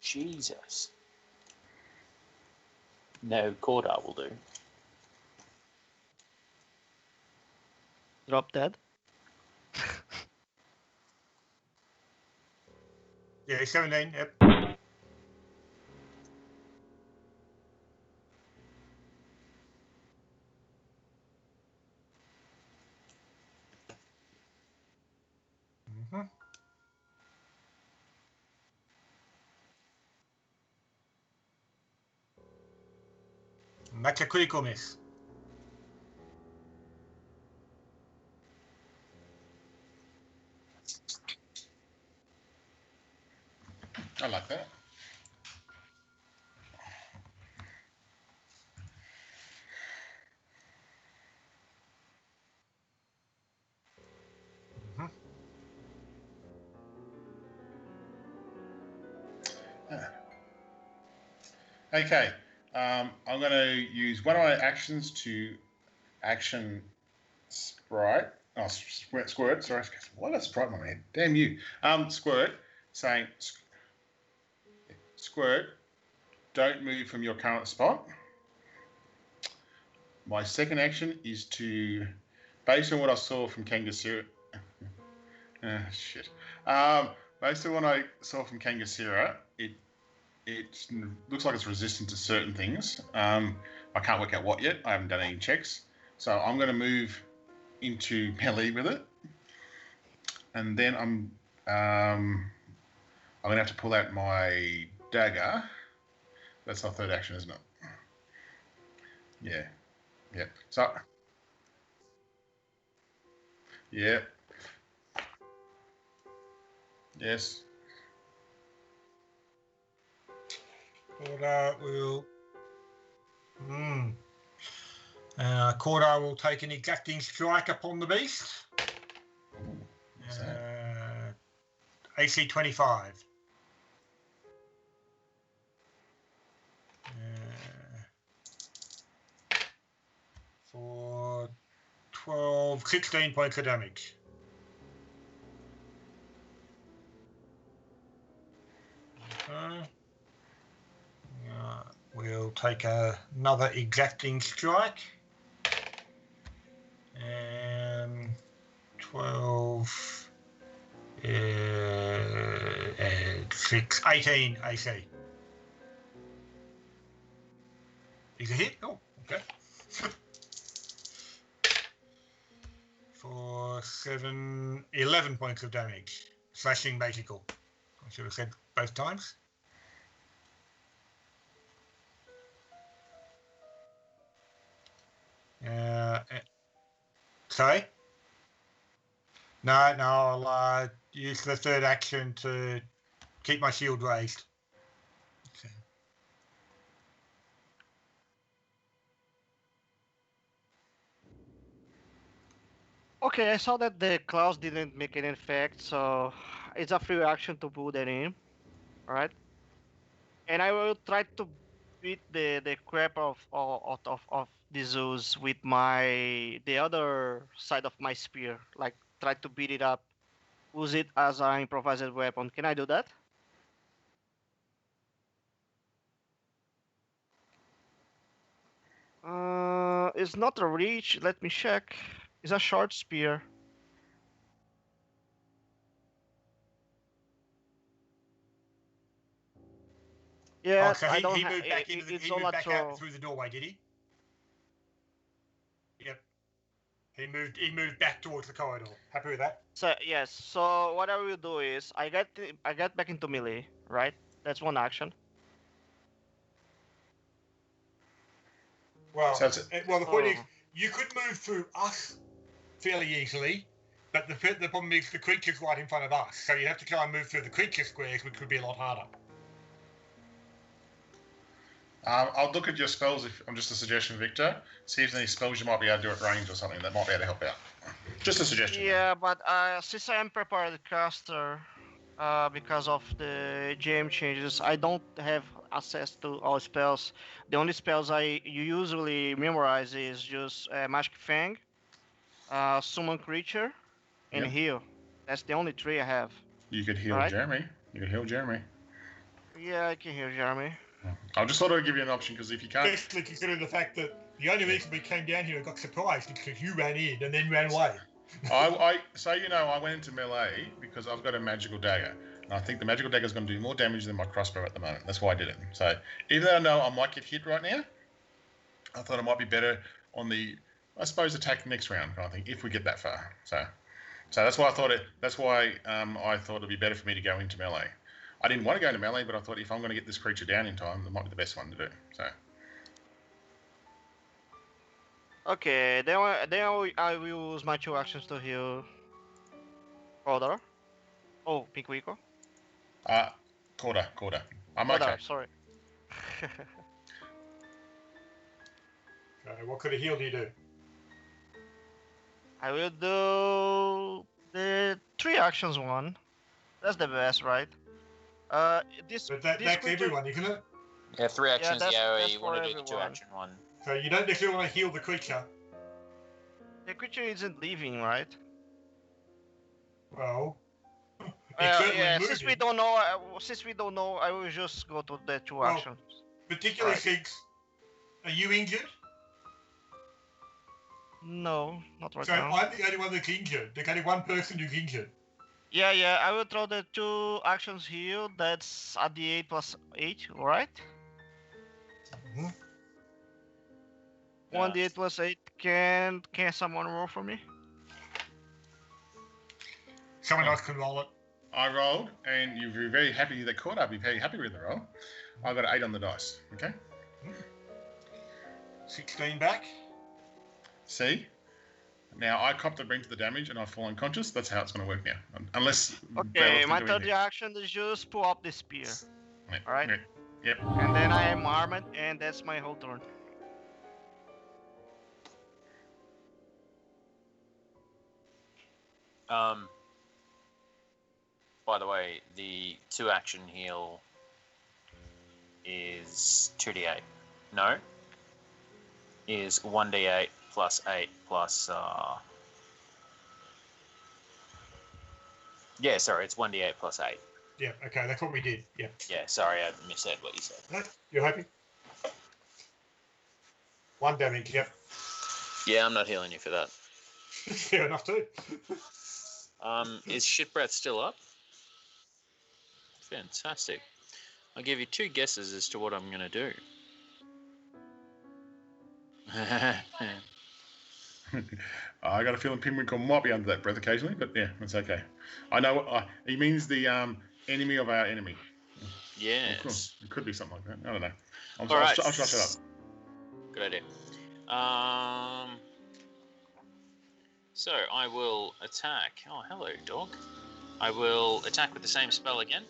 Jesus. No, Cordar will do. Drop dead. Yeah, 17. Yep. And that's a critical miss. I like that. Okay, I'm going to use one of my actions to action Sprite. Oh, Squirt. Sorry, what a Sprite in my head. Damn you. Squirt, saying, Squirt, don't move from your current spot. My second action is to, based on what I saw from Kangasira, based on what I saw from Kangasira, it looks like it's resistant to certain things. I can't work out what yet. I haven't done any checks. So I'm going to move into melee with it, and then I'm gonna have to pull out my dagger. That's our third action, isn't it? Yeah. Yeah. So. Yeah. Yes. Cordar will. Cordar will take an exacting strike upon the beast. What's that? AC 25. For 16 points of damage. Okay. We'll take another exacting strike. And 12 and 6, 18 AC. Is it hit? Oh, okay. For 11 points of damage. Slashing magical. I should have said both times. Sorry? No, I'll use the third action to keep my shield raised. Okay. Okay, I saw that the clouds didn't make any effect, so it's a free action to put that in. Alright? And I will try to beat the crap of the Zeus with the other side of my spear. Like, try to beat it up. Use it as an improvised weapon. Can I do that? It's not a reach. Let me check. It's a short spear. Yeah, so I don't he have. moved back into the, It's he all moved back natural. out through the doorway, did he? Yep. He moved back towards the corridor. Happy with that? So yes. So what I will do is I get back into melee, right? That's one action. Well, So the point is, you could move through us fairly easily, but the problem is the creature's right in front of us, so you have to try and move through the creature squares, which would be a lot harder. I'll look at your spells. If I'm just a suggestion, Victor. See if there's any spells you might be able to do at range or something that might be able to help out. Just a suggestion. Yeah, but since I am prepared caster, because of the GM changes, I don't have access to all spells. The only spells I usually memorize is just Magic Fang, Summon Creature, and Yep. Heal. That's the only three I have. You could heal Alright. Jeremy. You could heal Jeremy. Yeah, I can heal Jeremy. I just thought I'd give you an option because if you can't, Especially considering the fact that the only reason we came down here and got surprised is because you ran in and then ran away. I went into melee because I've got a magical dagger, and I think the magical dagger is going to do more damage than my crossbow at the moment. That's why I did it. So even though I know I might get hit right now, I thought it might be better on the, I suppose, attack next round kind of thing if we get that far. So that's why I thought I thought it'd be better for me to go into melee. I didn't want to go into melee, but I thought if I'm going to get this creature down in time, that might be the best one to do. So. Okay, then I will use my two actions to heal Cordar. Oh, Pinkwiko. Quarter. I'm Cordar, okay. sorry. What kind of heal do you do? I will do the 3 actions one. That's the best, right? This. But this that's creature- everyone, isn't it? Yeah, 3 actions. that's You for want to do the 2 everyone. action one. So you don't necessarily want to heal the creature. The creature isn't leaving, right? Well, it's certainly Yeah. moving. Since we don't know, I will just go to the 2 Well, actions. Particularly Right. since, are you injured? No, not right So now. I'm the only one that's injured. There's only one person who's injured. Yeah. I will throw the 2 actions heal. That's a D8 plus 8, alright? Mhm. 1d8 plus 8. Can someone roll for me? Someone else can roll it. I rolled, and you'll be very happy that caught up. You're very happy with the roll. I got an 8 on the dice. Okay. 16 back. See? Now I cop the brunt of the damage, and I fall unconscious. That's how it's going to work now. Unless. Okay, Val's my can do third anything. reaction is just pull up the spear. Yeah, Alright. yeah, Yep. And then I am armed, and that's my whole turn. By the way, the 2 action heal is 2d8. No. Is 1d8 plus 8 plus. Yeah, sorry, it's 1d8 plus 8. Yeah, okay, that's what we did. Yeah. Yeah, sorry, I missaid what you said. No, you're happy? 1 damage, yep. Yeah, I'm not healing you for that. Fair enough too. Is shit breath still up? Fantastic. I'll give you 2 guesses as to what I'm going to do. I got a feeling Pinwinkle might be under that breath occasionally, but yeah, that's okay. I know what he means. The enemy of our enemy. Yes. Of course, it could be something like that. I don't know. I'll Alright. shut up. Good idea. So I will attack. Oh, hello, dog. I will attack with the same spell again.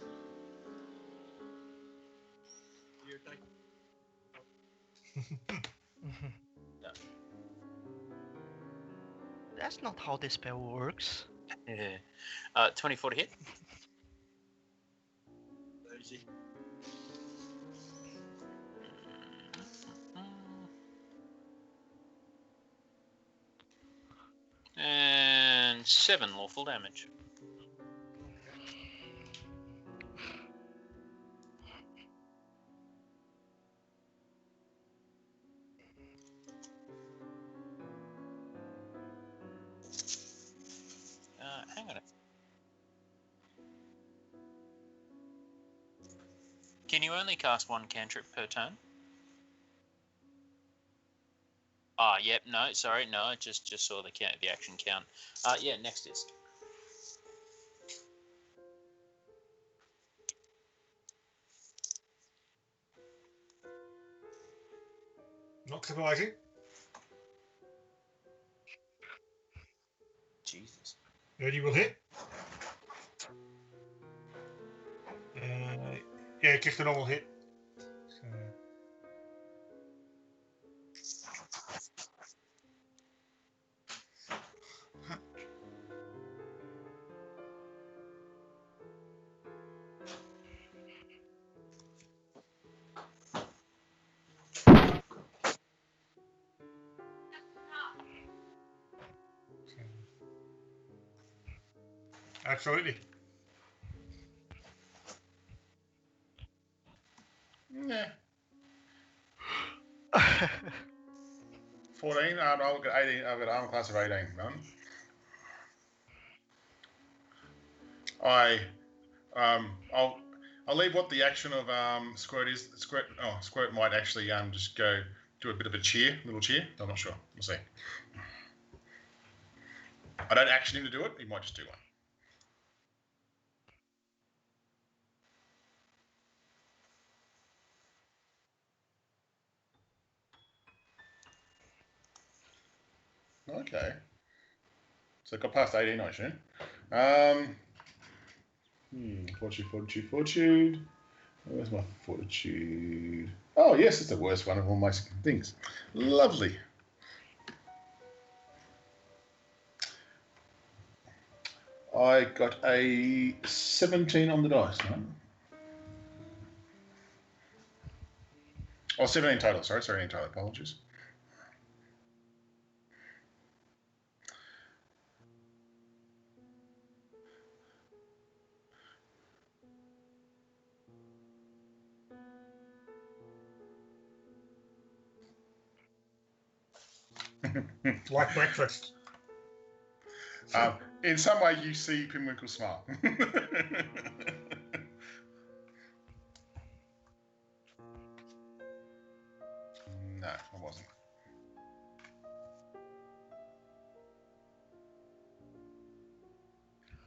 That's not how this spell works. 24 to hit. And 7 lawful damage. Hang on. Can you only cast 1 cantrip per turn? Ah, yep. No, sorry, no. I just saw the count, the action count. Yeah. Next is. Not surprising. Jesus. 30 will hit. Yeah, just a normal hit. So. Absolutely. Yeah. 14. I've got 18. I've got armor class of 18. None. I'll leave what the action of Squirt is. Squirt might actually just go do a bit of a little cheer. I'm not sure. We'll see. I don't action him to do it. He might just do one. Okay. So I got past 18, I assume. Fortitude. Where's my fortitude? Oh, yes, it's the worst one of all my things. Lovely. I got a 17 on the dice. No? Oh, 17 total. Sorry, 17 total. Apologies. Like breakfast. In some way, you see Pinwinkle smile. No, I wasn't.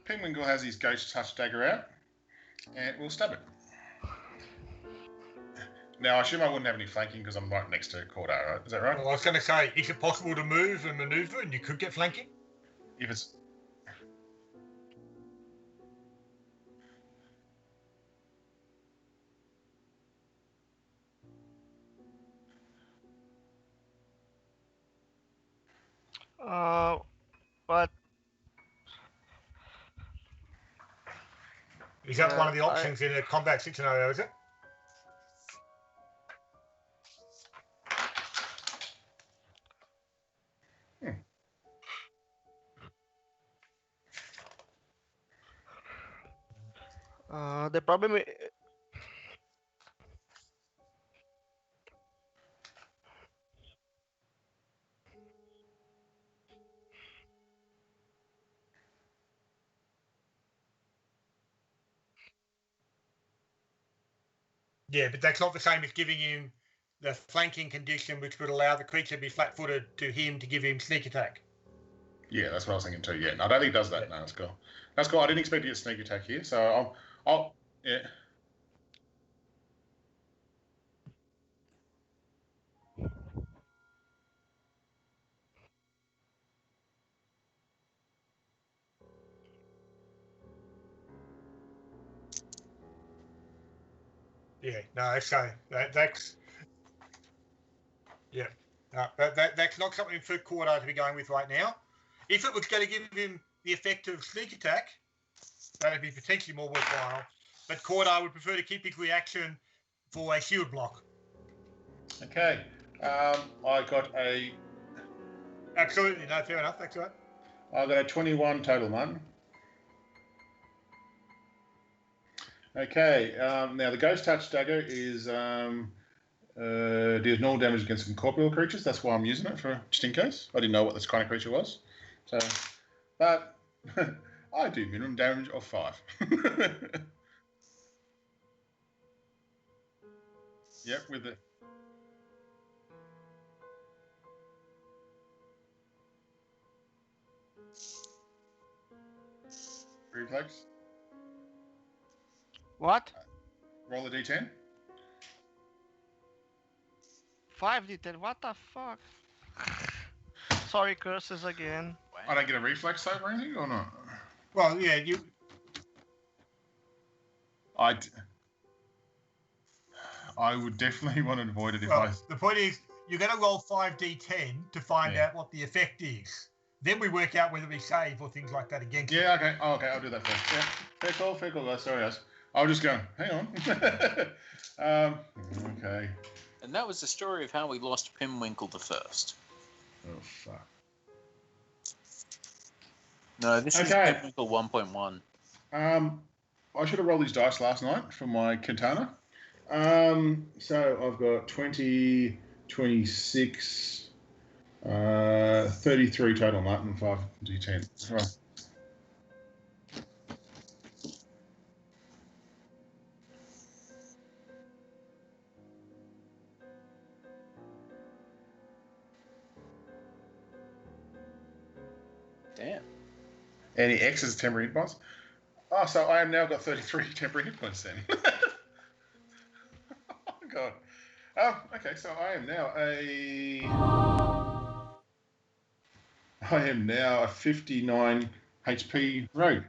Penguin has his ghost touch dagger out, and we'll stab it. Now, I assume I wouldn't have any flanking because I'm right next to Cordar, right? Is that right? Well, I was going to say, is it possible to move and maneuver and you could get flanking? If it's... But Is that one of the options in a combat scenario, is it? the problem Yeah, but that's not the same as giving him the flanking condition, which would allow the creature to be flat-footed to him to give him sneak attack. Yeah, that's what I was thinking too. Yeah, no, I don't think it does that. No, that's cool. That's cool. I didn't expect to get sneak attack here, so I'll yeah. Yeah, no, so that's yeah, no, that's not something for Cordar to be going with right now. If it was going to give him the effect of sneak attack, that'd be potentially more worthwhile. But Cordar would prefer to keep his reaction for a shield block. Okay. I got a... Absolutely, no, fair enough, that's right. I got a 21 total, Martin. Okay, now the Ghost Touch Dagger is deals normal damage against incorporeal creatures. That's why I'm using it, for just in case. I didn't know what this kind of creature was. So, but I do minimum damage of 5. Yep, with it. Reflex. what? Roll a d10. 5d10. What the fuck? Sorry, curses again. I don't get a reflex save or anything, or not? Well, yeah, you. I would definitely want to avoid it if Well, the point is, you're going to roll 5d10 to find Yeah. out what the effect is. Then we work out whether we save or things like that against it. Yeah, okay. Oh, okay, I'll do that first. Yeah, fair call, guys. Sorry, guys. I'll just go. Hang on. Okay. And that was the story of how we lost Pimwinkle the First. Oh, fuck. No, this is Okay. Pimwinkle 1.1. I should have rolled these dice last night for my katana. So I've got 20, 26, 33 total, Martin, 5 d10. Right. Damn. Any X's temporary hit points? Oh, so I have now got 33 temporary hit points then. Oh, God. Okay, so I am now a 59 HP rogue.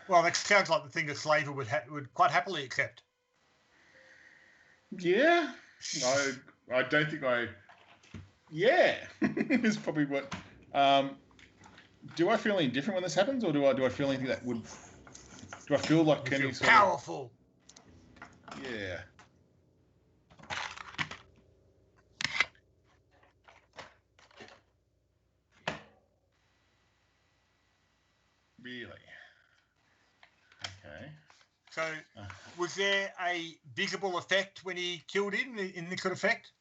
Well, that sounds like the thing a slaver would quite happily accept. Yeah. I don't think I... Yeah. Is probably what... do I feel any different when this happens, or do I feel anything that would... Do I feel like You any feel sort powerful. of... Yeah. Really? Okay. So, was there a visible effect when he killed him in the good effect?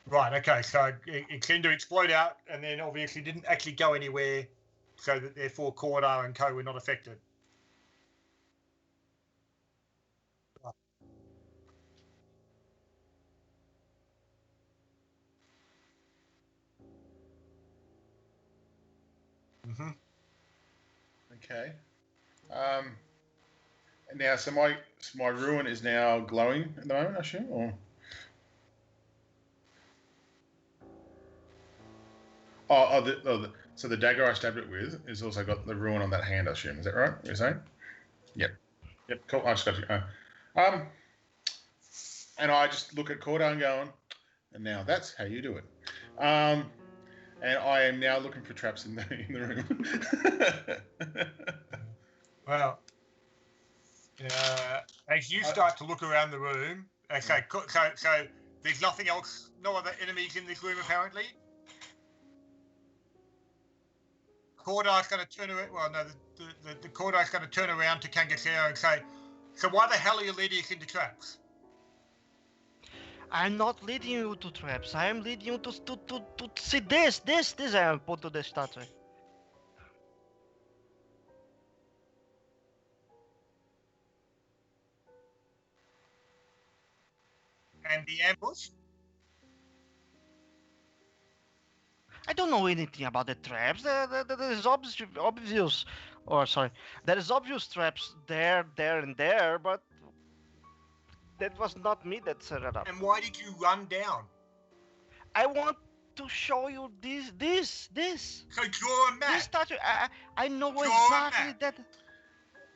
Right, okay, so it seemed to explode out and then obviously didn't actually go anywhere so that therefore Cordar and co were not affected. Mm-hmm. Okay. And now, so my ruin is now glowing at the moment, I assume, or? So the dagger I stabbed it with is also got the ruin on that hand, I assume. Is that right? You're saying? Yep. Yep. Cool. I just got you. And I just look at Cordar and going, and now that's how you do it. And I am now looking for traps in the room. Well, as you start to look around the room, okay, so there's nothing else, no other enemies in this room apparently. Cordar's going to turn around. Well, no, the Cordar's going to turn around to Kangasero and say, "So why the hell are you leading us into traps?" I'm not leading you to traps. I am leading you to see this. I am put to the statue. And the ambush? I don't know anything about the traps. There is obvious, there is obvious traps there, and there, but that was not me that set it up. And why did you run down? I want to show you this. So draw a map. This statue, I know Draw a exactly map. that.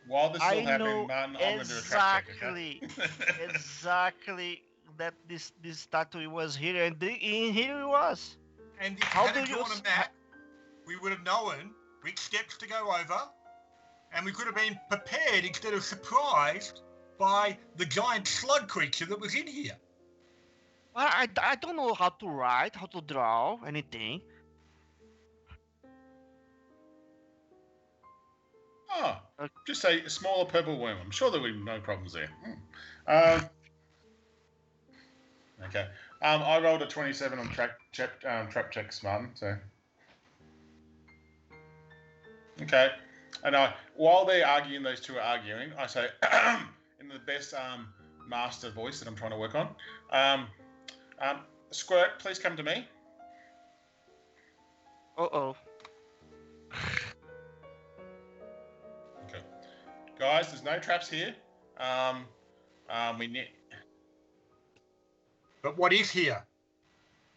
While this is all I happening, know Martin, I'm going to do a trap check, okay? exactly that this statue was here, and here it was. And if How you had do drawn you a map, we would have known which steps to go over, and we could have been prepared instead of surprised by the giant slug creature that was in here. Well, I don't know how to write, how to draw, anything. Oh, just say a smaller purple worm. I'm sure there will be no problems there. Okay. I rolled a 27 on trap checks, Martin. So. Okay. And while they're arguing, those two are arguing, I say, in the best master voice that I'm trying to work on, Squirt, please come to me. Uh-oh. Okay. Guys, there's no traps here. We need... But what is here?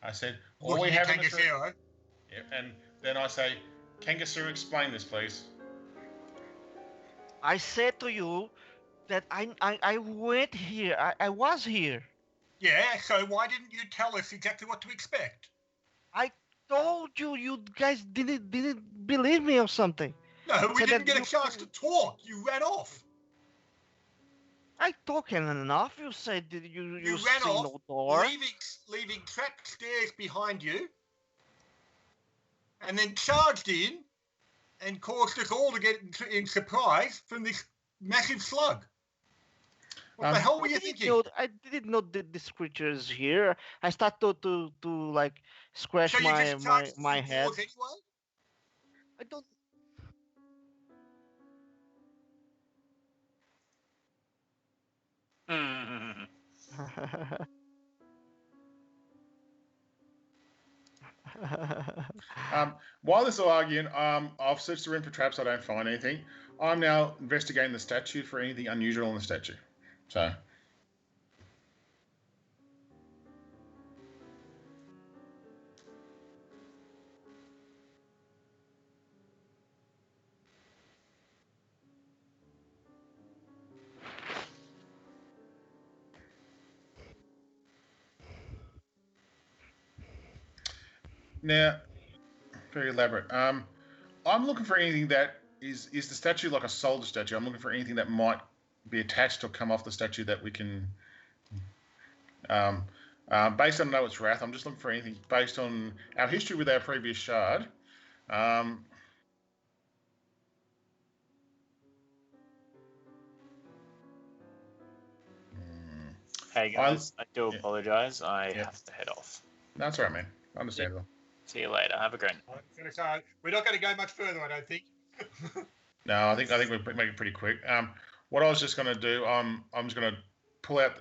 I said, all we have in this room... Kangasero. Yeah, and then I say, Kangasoo, explain this, please. I said to you that I went here. I was here. Yeah, so why didn't you tell us exactly what to expect? I told you. You guys didn't believe me or something. No, we So didn't that get a you- chance to talk. You ran off. I talking enough. You said that you ran see off, no door. leaving trapped stairs behind you, and then charged in and caused us all to get in surprise from this massive slug. What the hell were you thinking? I didn't know that this creature is here. I start to like scratch So you just charged my through head. doors anyway? I don't. While this is all arguing, I've searched the room for traps. I don't find anything. I'm now investigating the statue for anything unusual in the statue. So. Now, very elaborate. I'm looking for anything that is the statue like a soldier statue. I'm looking for anything that might be attached or come off the statue that we can. Based on know its wrath, I'm just looking for anything based on our history with our previous shard. Hey guys, I do apologize. I have to head off. That's all right, man. Understandable. See you later. Have a great night. I was going to say, we're not going to go much further, I don't think. No, I think we'll make it pretty quick. What I was just going to do, I'm just going to pull out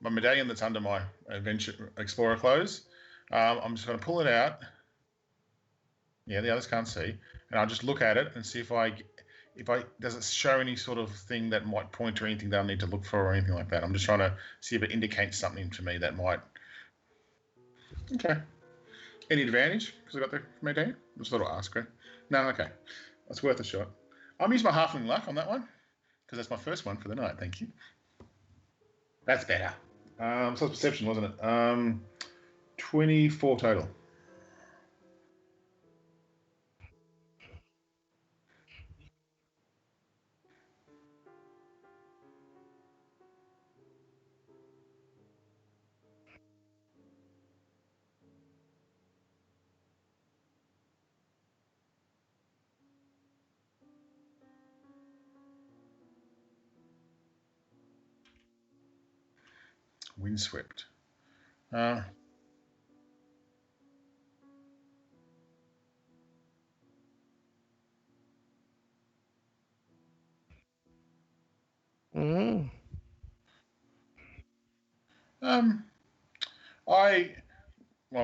my medallion that's under my Adventure Explorer clothes. I'm just going to pull it out. Yeah, the others can't see, and I'll just look at it and see if does it show any sort of thing that might point to anything that I need to look for or anything like that. I'm just trying to see if it indicates something to me that might. Okay. Any advantage because I got the medallion? Just thought I'd ask her. No, okay. That's worth a shot. I'm using my halfling luck on that one because that's my first one for the night. Thank you. That's better. So it's perception, wasn't it? 24 total. Windswept. Well,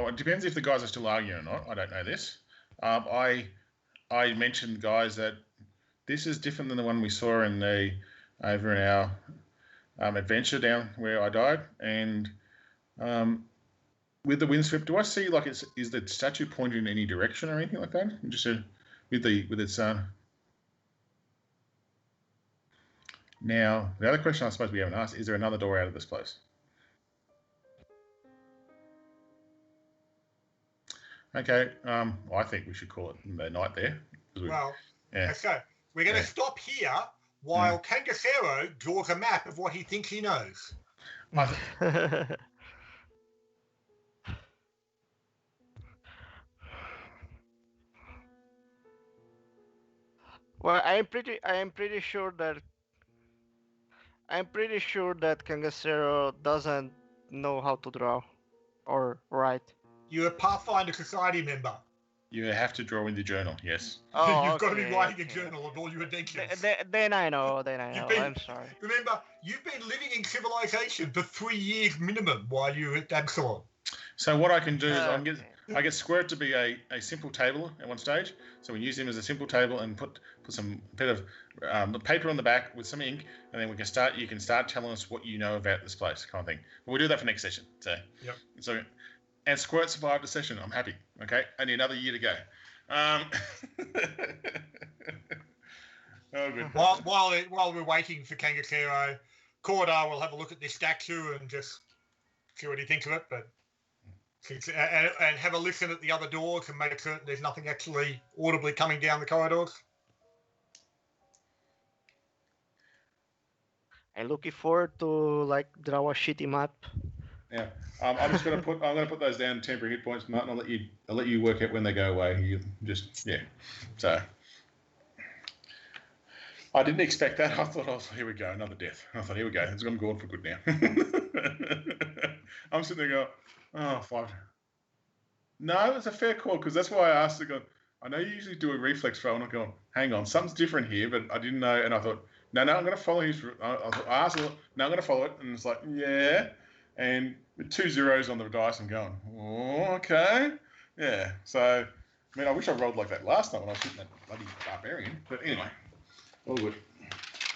it depends if the guys are still arguing or not. I don't know this. I mentioned, guys, that this is different than the one we saw over in our adventure down where I died. And with the windswept, do I see is the statue pointing in any direction or anything like that? Just with its. Now, the other question I suppose we haven't asked: is there another door out of this place? Okay. I think we should call it the night there. Well, so we're going to stop here while Kangasero draws a map of what he thinks he knows. Well, I am pretty sure that Kangasero doesn't know how to draw or write. You're a Pathfinder Society member. You have to draw in the journal, yes. Oh, You've got to be writing a journal of all your adventures. Then I know. I'm sorry. Remember, you've been living in civilization for 3 years minimum while you were at Absalom. So what I can do is I get Squirt to be a simple table at one stage. So we use him as a simple table and put some bit of paper on the back with some ink, and then we can start. You can start telling us what you know about this place, kind of thing. But we'll do that for next session. So and Squirt survived the session. I'm happy. Okay, only another year to go. Oh, good. While we're waiting for Kangasero, Cordar will have a look at this statue and just see what he thinks of it. But and have a listen at the other doors and make certain there's nothing actually audibly coming down the corridors. I'm looking forward to draw a shitty map. Yeah, I'm gonna put those down temporary hit points, Martin. I'll let you work out when they go away. So I didn't expect that. I thought, here we go, another death. I thought, here we go. I'm going for good now. I'm sitting there going, 5. No, it's a fair call because that's why I asked. I know you usually do a reflex throw, and I'm going, hang on, something's different here, but I didn't know, and I thought, no, I'm going to follow his. I asked, no, I'm going to follow it, and it's like, yeah. And with 2 zeros on the dice, I'm going, oh, okay. Yeah. So, I mean, I wish I rolled like that last time when I was shooting that bloody barbarian. But anyway, all good.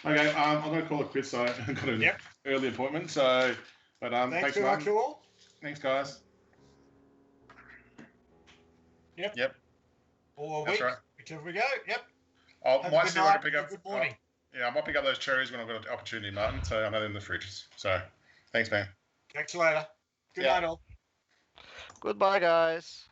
Okay, I'm going to call it quits. So I've got an early appointment. So, but thanks very much, all. Thanks, guys. Yep. All a That's week, right. whichever we go. Yep. I might see if I can pick up. Good morning. I might pick up those cherries when I've got an opportunity, Martin. So I know they're in the fridges. So, thanks, man. Catch you later. Good night, all. Goodbye, guys.